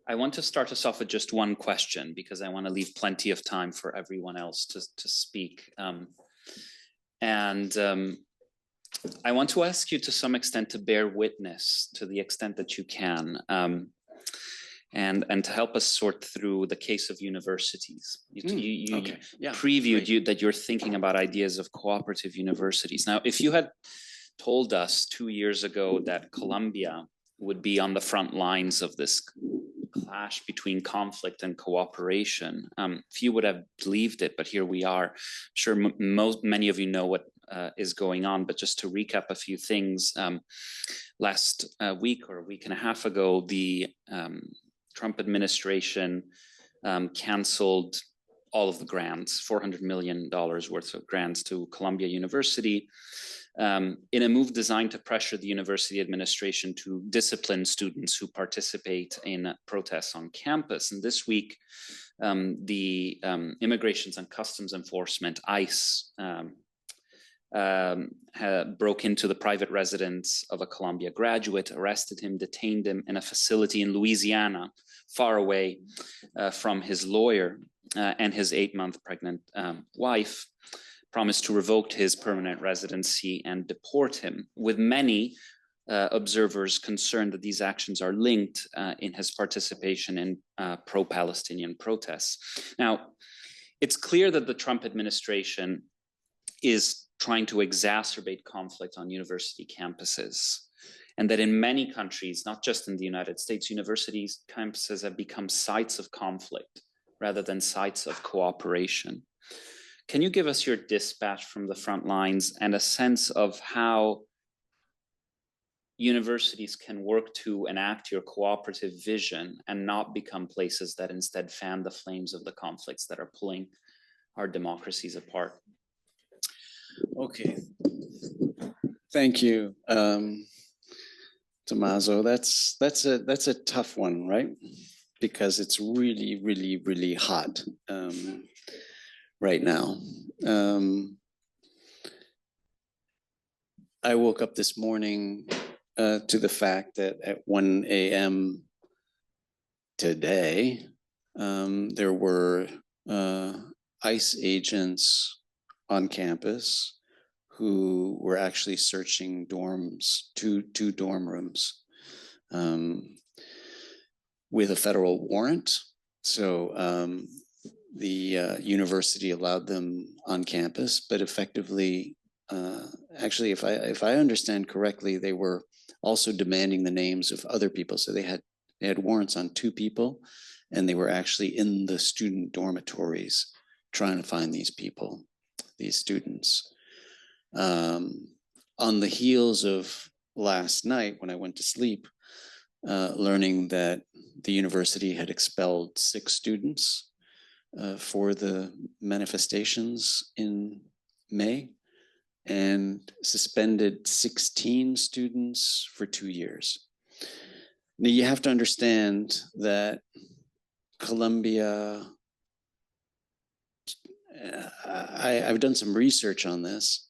I want to start us off with just one question because I want to leave plenty of time for everyone else to speak. I want to ask you to some extent to bear witness to the extent that you can, and to help us sort through the case of universities. You Okay. Yeah, previewed great. that you're thinking about ideas of cooperative universities. Now, if you had told us 2 years ago that Colombia would be on the front lines of this clash between conflict and cooperation, few would have believed it, but here we are. I'm sure many of you know what is going on, but just to recap a few things, last week or a week and a half ago, the Trump administration canceled all of the grants, $400 million worth of grants to Columbia University, in a move designed to pressure the university administration to discipline students who participate in protests on campus. And this week, the Immigrations and Customs Enforcement, ICE, broke into the private residence of a Columbia graduate, arrested him, detained him in a facility in Louisiana, far away from his lawyer and his 8-month pregnant wife, promised to revoke his permanent residency and deport him, with many observers concerned that these actions are linked in his participation in pro-Palestinian protests. Now, it's clear that the Trump administration is trying to exacerbate conflict on university campuses, and that in many countries, not just in the United States, universities campuses have become sites of conflict rather than sites of cooperation. Can you give us your dispatch from the front lines and a sense of how universities can work to enact your cooperative vision and not become places that instead fan the flames of the conflicts that are pulling our democracies apart? Okay. Thank you, Tommaso. That's a tough one, right? Because it's really, really, really hot right now. I woke up this morning to the fact that at 1 a.m. today, there were ICE agents on campus who were actually searching dorms, two dorm rooms, with a federal warrant. So the university allowed them on campus, but effectively, actually, if I understand correctly, they were also demanding the names of other people. So they had warrants on 2 people, and they were actually in the student dormitories trying to find these people, these students. On the heels of last night, when I went to sleep, learning that the university had expelled 6 students for the manifestations in May, and suspended 16 students for 2 years. Now, you have to understand that Colombia, I've done some research on this,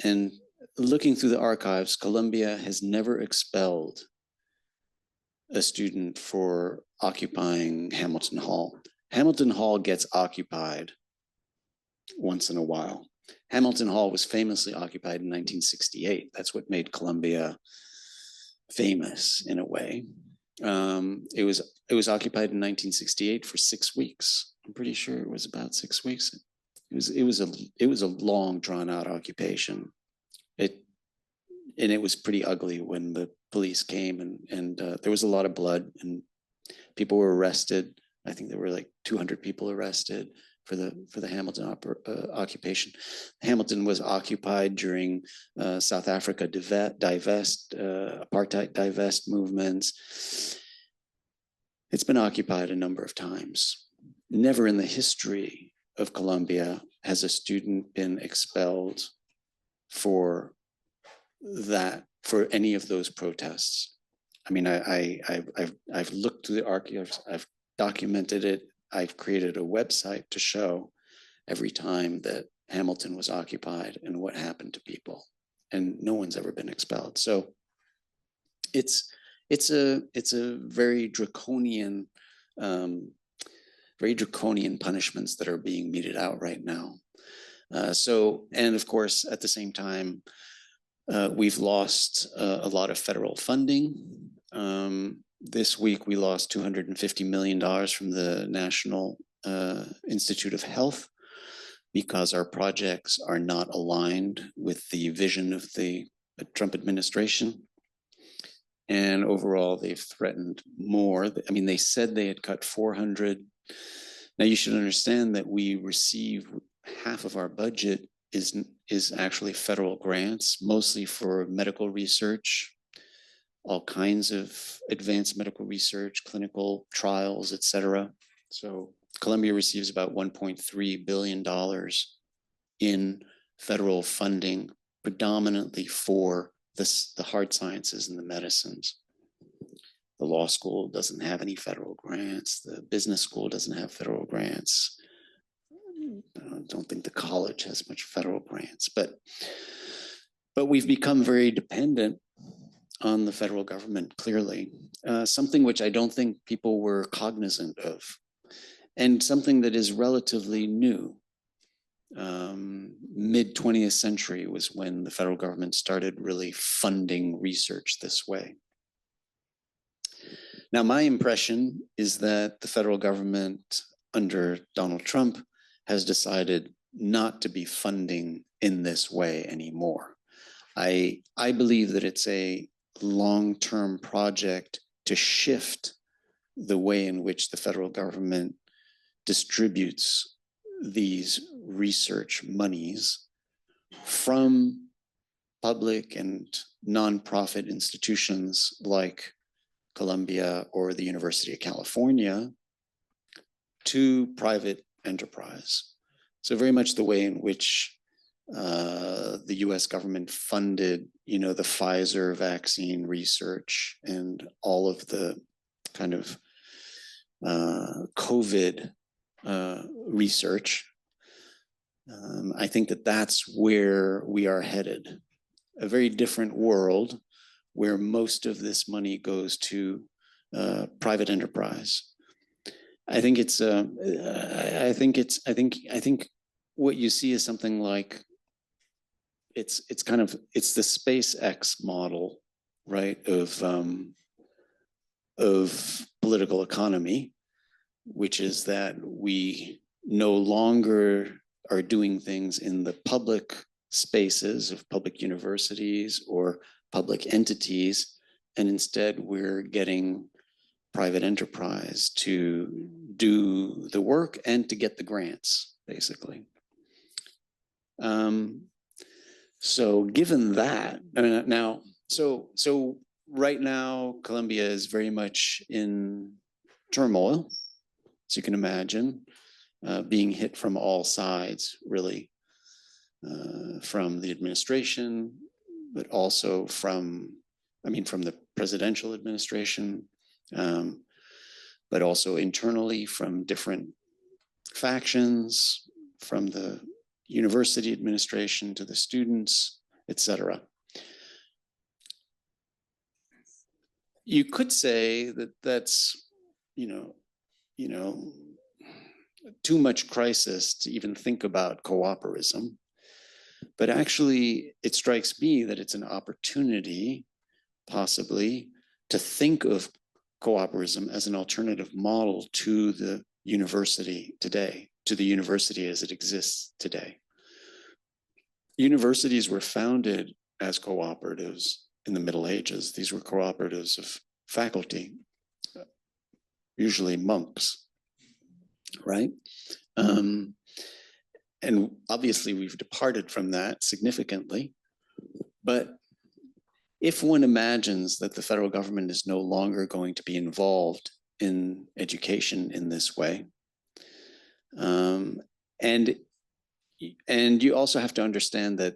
and looking through the archives, Colombia has never expelled a student for occupying Hamilton Hall. Hamilton Hall gets occupied once in a while. Hamilton Hall was famously occupied in 1968. That's what made Columbia famous in a way. It was occupied in 1968 for 6 weeks. I'm pretty sure it was about 6 weeks. It was a long, drawn out occupation. It was pretty ugly when the police came, and there was a lot of blood, and people were arrested. I think there were like 200 people arrested for the Hamilton occupation. Hamilton was occupied during South Africa apartheid divest movements. It's been occupied a number of times. Never in the history of Colombia has a student been expelled for any of those protests. I mean, I've looked through the archives, I've documented it. I've created a website to show every time that Hamilton was occupied and what happened to people, and no one's ever been expelled. So it's a very draconian punishments that are being meted out right now. And of course, at the same time, we've lost a lot of federal funding. This week, we lost $250 million from the National Institute of Health because our projects are not aligned with the vision of the Trump administration. And overall, they've threatened more. I mean, they said they had cut 400. Now, you should understand that we receive half of our budget is actually federal grants, mostly for medical research, all kinds of advanced medical research, clinical trials, et cetera. So Columbia receives about $1.3 billion in federal funding, predominantly for the hard sciences and the medicines. The law school doesn't have any federal grants. The business school doesn't have federal grants. I don't think the college has much federal grants, but we've become very dependent on the federal government, clearly. Something which I don't think people were cognizant of, and something that is relatively new. Mid 20th century was when the federal government started really funding research this way. Now, my impression is that the federal government under Donald Trump has decided not to be funding in this way anymore. I believe that it's a long-term project to shift the way in which the federal government distributes these research monies from public and nonprofit institutions like Columbia or the University of California to private enterprise. So very much the way in which the US government funded, the Pfizer vaccine research and all of the kind of COVID research. I think that that's where we are headed. A very different world where most of this money goes to private enterprise. I think what you see is something like it's the SpaceX model, right, of political economy, which is that we no longer are doing things in the public spaces of public universities or public entities, and instead we're getting private enterprise to do the work and to get the grants, basically. So given that, so right now, Columbia is very much in turmoil, as you can imagine, being hit from all sides, really, from the administration, but also from the presidential administration, but also internally from different factions, from the university administration to the students, etc. You could say that that's, too much crisis to even think about cooperism. But actually, it strikes me that it's an opportunity, possibly, to think of cooperism as an alternative model to the university today, to the university as it exists today. Universities were founded as cooperatives in the Middle Ages. These were cooperatives of faculty, usually monks, right? And obviously we've departed from that significantly, but if one imagines that the federal government is no longer going to be involved in education in this way, and you also have to understand that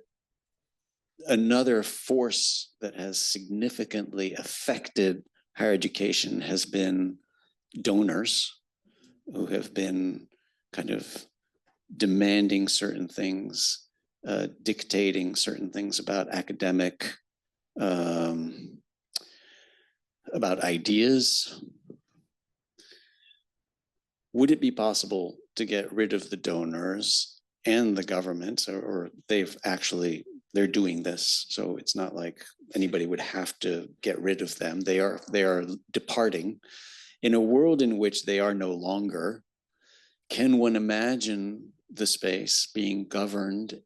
another force that has significantly affected higher education has been donors, who have been kind of demanding certain things, dictating certain things about academic, about ideas. Would it be possible to get rid of the donors and the government, or they're doing this, so it's not like anybody would have to get rid of them. They are departing. In a world in which they are no longer, can one imagine the space being governed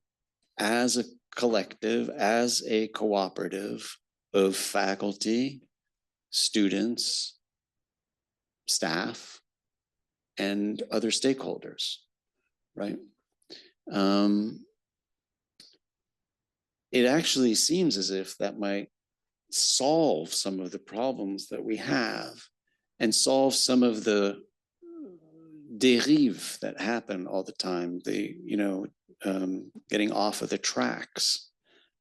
as a collective, as a cooperative of faculty, students, staff, and other stakeholders, right? It actually seems as if that might solve some of the problems that we have and solve some of the dérives that happen all the time, getting off of the tracks,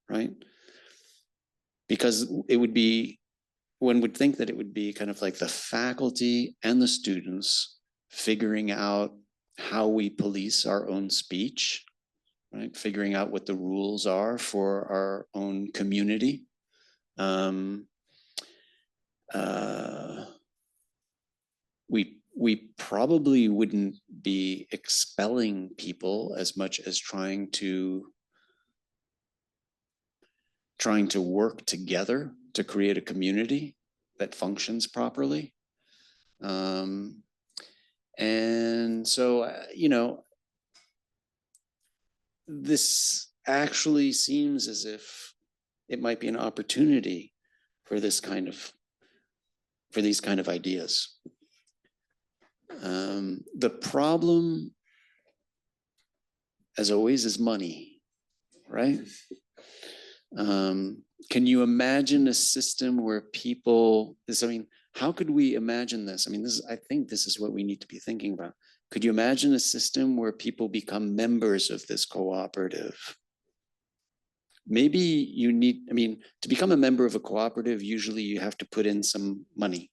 right? Because one would think that it would be kind of like the faculty and the students figuring out how we police our own speech, right? Figuring out what the rules are for our own community. We probably wouldn't be expelling people as much as trying to work together to create a community that functions properly. And so, this actually seems as if it might be an opportunity for these kind of ideas. The problem, as always, is money, right? Can you imagine a system where people, how could we imagine this? I think this is what we need to be thinking about. Could you imagine a system where people become members of this cooperative? Maybe you need, to become a member of a cooperative, usually you have to put in some money.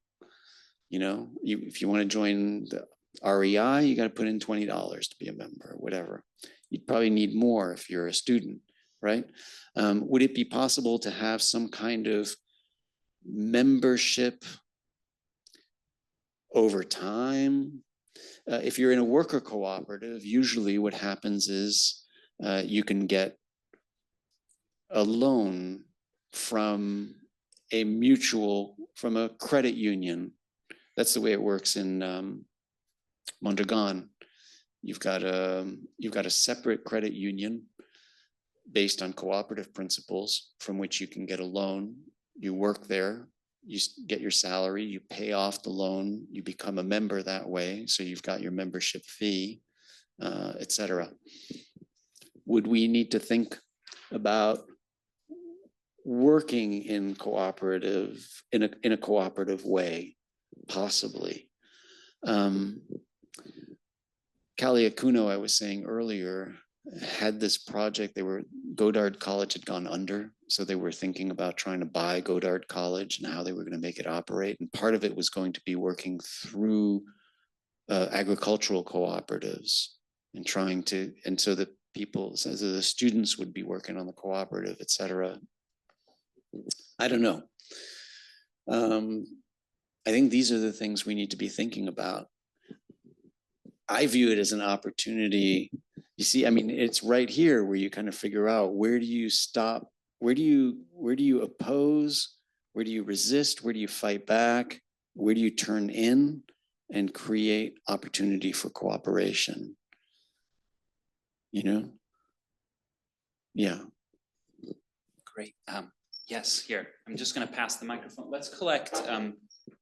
If you want to join the REI, you got to put in $20 to be a member, or whatever. You'd probably need more if you're a student, right? Would it be possible to have some kind of membership over time? If you're in a worker cooperative, usually what happens is you can get a loan from a credit union. That's the way it works in Mondragon. You've got a separate credit union based on cooperative principles from which you can get a loan. You work there, you get your salary, you pay off the loan, you become a member that way. So you've got your membership fee, etc. Would we need to think about working in a cooperative way? Possibly. Kaliakuno, I was saying earlier, had this project. Godard College had gone under, so they were thinking about trying to buy Godard College and how they were going to make it operate. And part of it was going to be working through agricultural cooperatives and so that the students would be working on the cooperative, etc. I don't know. I think these are the things we need to be thinking about. I view it as an opportunity. You see, it's right here where you kind of figure out, where do you stop? Where do you oppose? Where do you resist? Where do you fight back? Where do you turn in and create opportunity for cooperation? Yeah. Great. Yes, here. I'm just going to pass the microphone. Let's collect,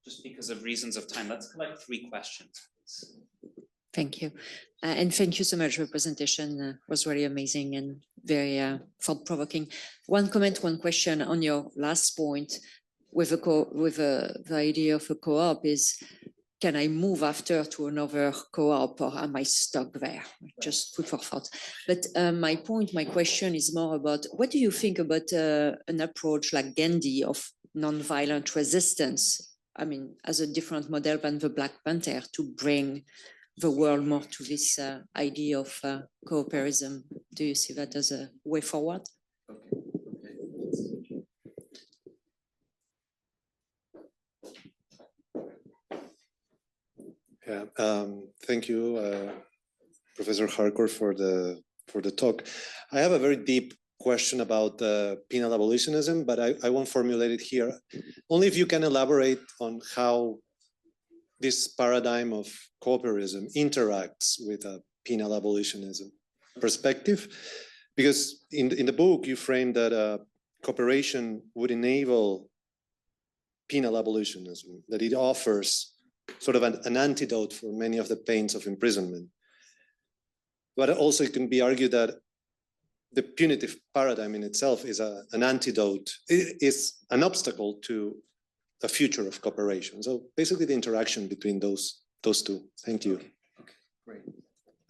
just because of reasons of time, let's collect 3 questions, please. Thank you. And thank you so much. Your presentation was really amazing and very thought-provoking. One comment, one question on your last point with the idea of a co-op is, can I move after to another co-op, or am I stuck there? Just food for thought. But my question is more about, what do you think about an approach like Gandhi of nonviolent resistance? As a different model than the Black Panther, to bring the world more to this idea of cooperism. Do you see that as a way forward? Yeah, thank you, Professor Harcourt, for the talk. I have a very deep question about penal abolitionism, but I won't formulate it here. Only if you can elaborate on how this paradigm of cooperism interacts with a penal abolitionism perspective, because in the book you frame that cooperation would enable penal abolitionism, that it offers sort of an antidote for many of the pains of imprisonment. But also it can be argued that the punitive paradigm in itself is an antidote, is an obstacle to a future of cooperation. So basically the interaction between those two. Thank you. Okay, great.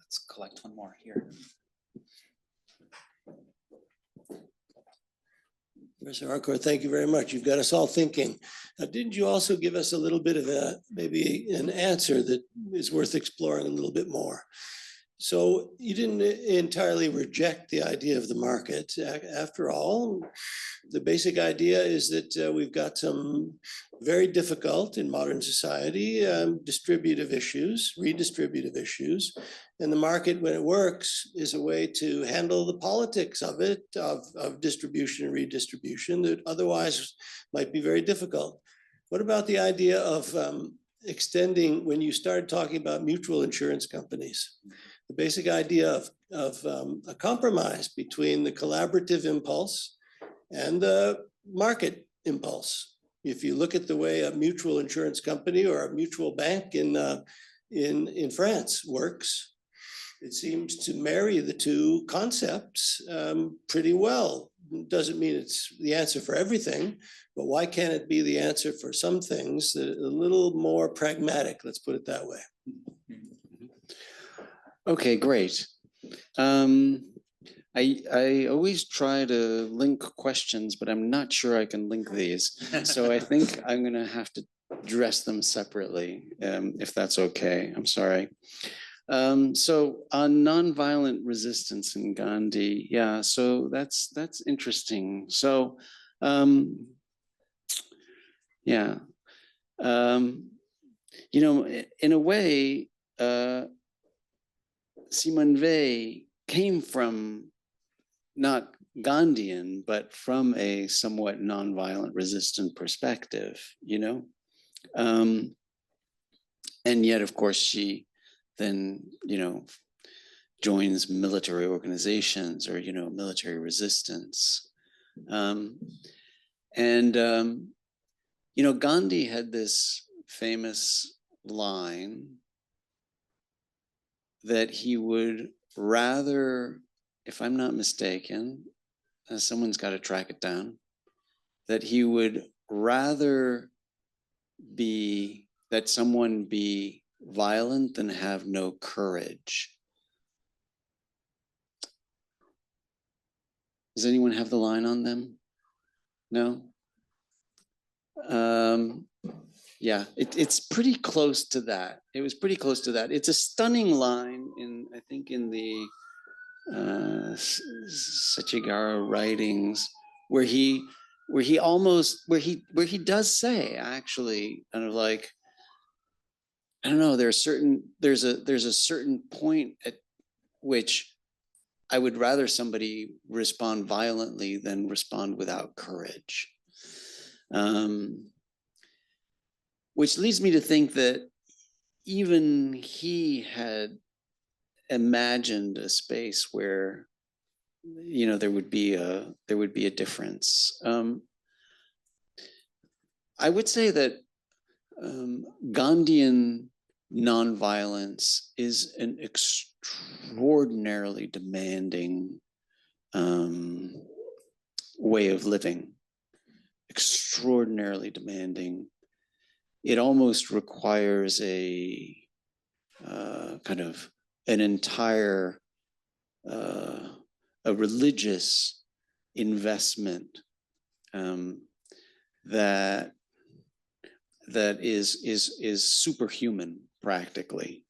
Let's collect one more here. Professor Harcourt, thank you very much. You've got us all thinking. Didn't you also give us a little bit of maybe an answer that is worth exploring a little bit more? So you didn't entirely reject the idea of the market. After all, the basic idea is that we've got some very difficult in modern society distributive issues, redistributive issues. And the market, when it works, is a way to handle the politics of it, of distribution and redistribution that otherwise might be very difficult. What about the idea of extending, when you started talking about mutual insurance companies, the basic idea of a compromise between the collaborative impulse and the market impulse? If you look at the way a mutual insurance company or a mutual bank in France works, it seems to marry the two concepts pretty well. Doesn't mean it's the answer for everything, but why can't it be the answer for some things that are a little more pragmatic? Let's put it that way. Okay, great. I always try to link questions, but I'm not sure I can link these. So I think I'm going to have to address them separately, if that's okay. I'm sorry. So on nonviolent resistance in Gandhi, yeah, so that's interesting. So yeah, you know, in a way, Simone Weil came from not Gandhian, but from a somewhat nonviolent resistant perspective, you know? And yet, of course, she then, you know, joins military organizations or, you know, military resistance. You know, Gandhi had this famous line that he would rather, if I'm not mistaken, someone's got to track it down, that he would rather that someone be violent than have no courage. Does anyone have the line on them? No? Yeah, it's pretty close to that. It was pretty close to that. It's a stunning line I think in the Sachigara writings, where he does say, actually, kind of like, I don't know, there's a certain point at which I would rather somebody respond violently than respond without courage. Which leads me to think that even he had imagined a space where, you know, there would be a difference. I would say that Gandhian nonviolence is an extraordinarily demanding way of living. Extraordinarily demanding. It almost requires a kind of an entire a religious investment that is superhuman practically.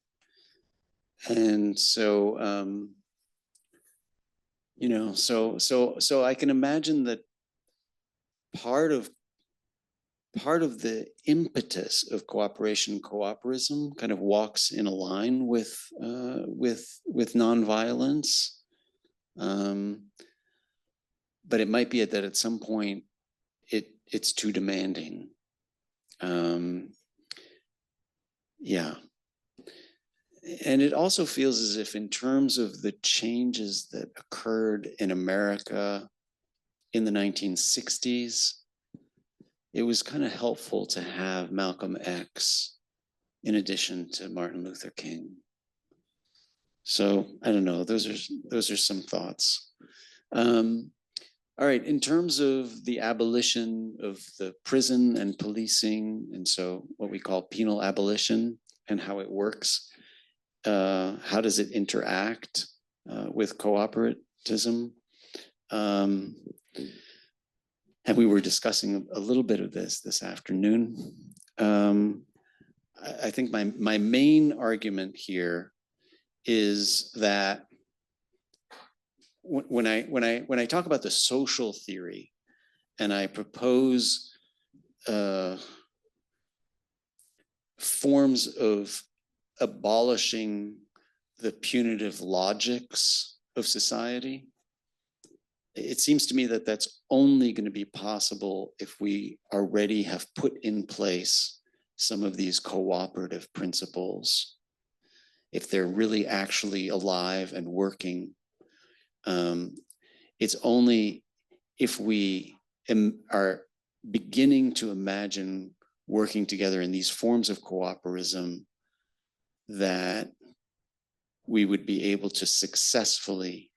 And so, you know, so I can imagine that part of the impetus of cooperation, cooperism kind of walks in a line with nonviolence. But it might be that at some point it's too demanding. Yeah. And it also feels as if in terms of the changes that occurred in America in the 1960s, it was kind of helpful to have Malcolm X in addition to Martin Luther King. So I don't know, those are some thoughts. All right, in terms of the abolition of the prison and policing, and so what we call penal abolition and how it works, how does it interact with cooperativism? And we were discussing a little bit of this afternoon. I think my main argument here is that when I talk about the social theory and I propose forms of abolishing the punitive logics of society, it seems to me that that's only going to be possible if we already have put in place some of these cooperative principles, if they're really actually alive and working. It's only if we are beginning to imagine working together in these forms of cooperism that we would be able to successfully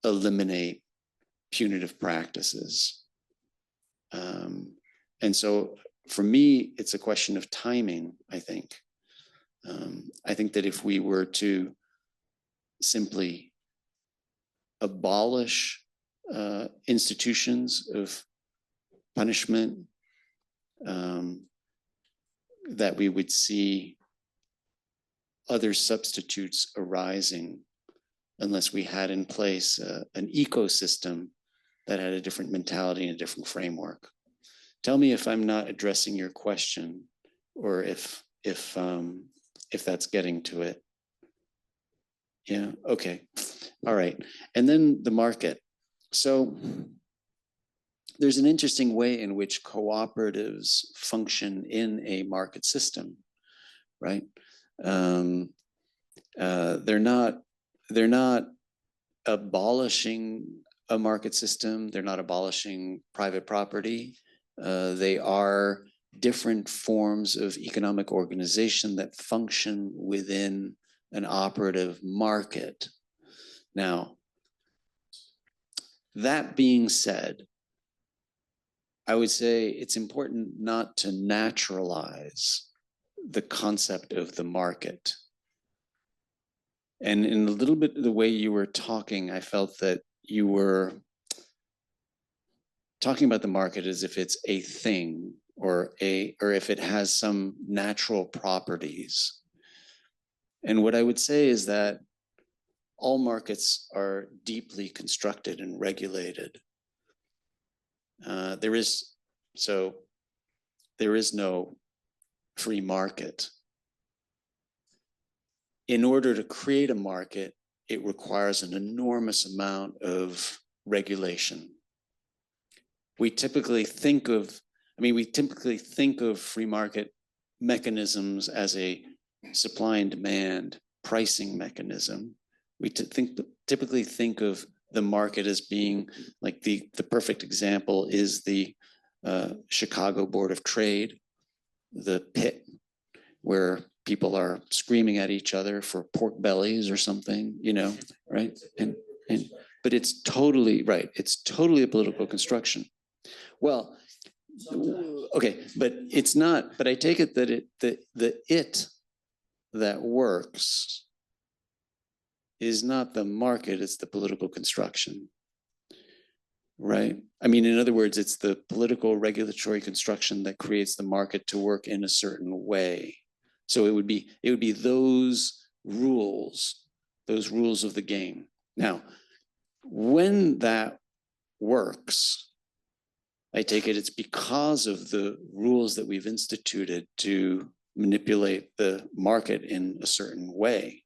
eliminate punitive practices. And so for me, it's a question of timing, I think. I think that if we were to simply abolish institutions of punishment, that we would see other substitutes arising unless we had in place an ecosystem that had a different mentality and a different framework. Tell me if I'm not addressing your question, or if that's getting to it. Yeah, okay, all right. And then the market. So there's an interesting way in which cooperatives function in a market system, right? They're not abolishing a market system. They're not abolishing private property. They are different forms of economic organization that function within an operative market. Now, that being said, I would say it's important not to naturalize the concept of the market. And in a little bit of the way you were talking, I felt that you were talking about the market as if it's a thing, or if it has some natural properties. And what I would say is that all markets are deeply constructed and regulated. There is no free market. In order to create a market, it requires an enormous amount of regulation. We typically think of free market mechanisms as a supply and demand pricing mechanism. We typically think of the market as being like the perfect example is the Chicago Board of Trade, the pit where people are screaming at each other for pork bellies or something, right? But it's totally right. It's totally a political construction. Well, okay, but it's not. But I take it that it that works is not the market, it's the political construction, right? I mean, in other words, it's the political regulatory construction that creates the market to work in a certain way. So it would be those rules, those rules of the game. Now, when that works, I take it it's because of the rules that we've instituted to manipulate the market in a certain way.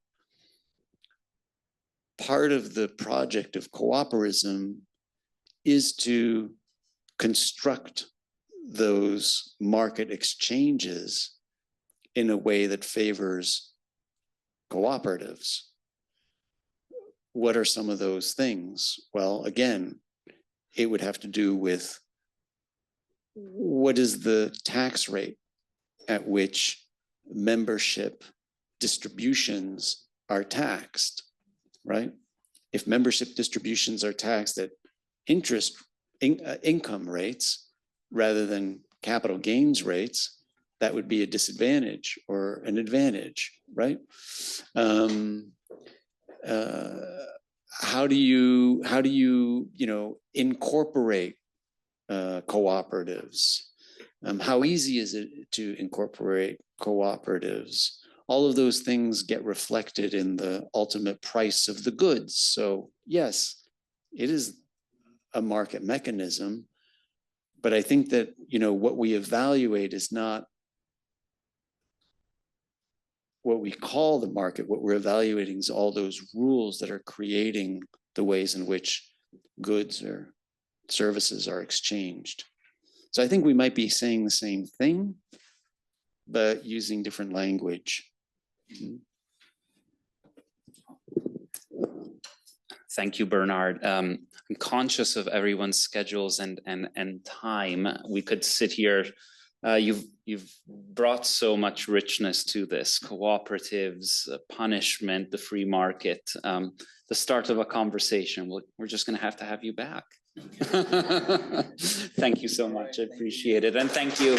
Part of the project of cooperism is to construct those market exchanges in a way that favors cooperatives. What are some of those things? Well, again, it would have to do with what is the tax rate at which membership distributions are taxed, right? If membership distributions are taxed at income rates rather than capital gains rates, that would be a disadvantage or an advantage, right? How do you incorporate cooperatives? How easy is it to incorporate cooperatives? All of those things get reflected in the ultimate price of the goods. So yes, it is a market mechanism, but I think that, what we evaluate is not what we call the market. What we're evaluating is all those rules that are creating the ways in which goods or services are exchanged. So I think we might be saying the same thing, but using different language. Thank you, Bernard. I'm conscious of everyone's schedules and time. We could sit here. You've brought so much richness to this: cooperatives, punishment, the free market. The start of a conversation. We're just going to have you back. Thank you so much. I appreciate it, and thank you.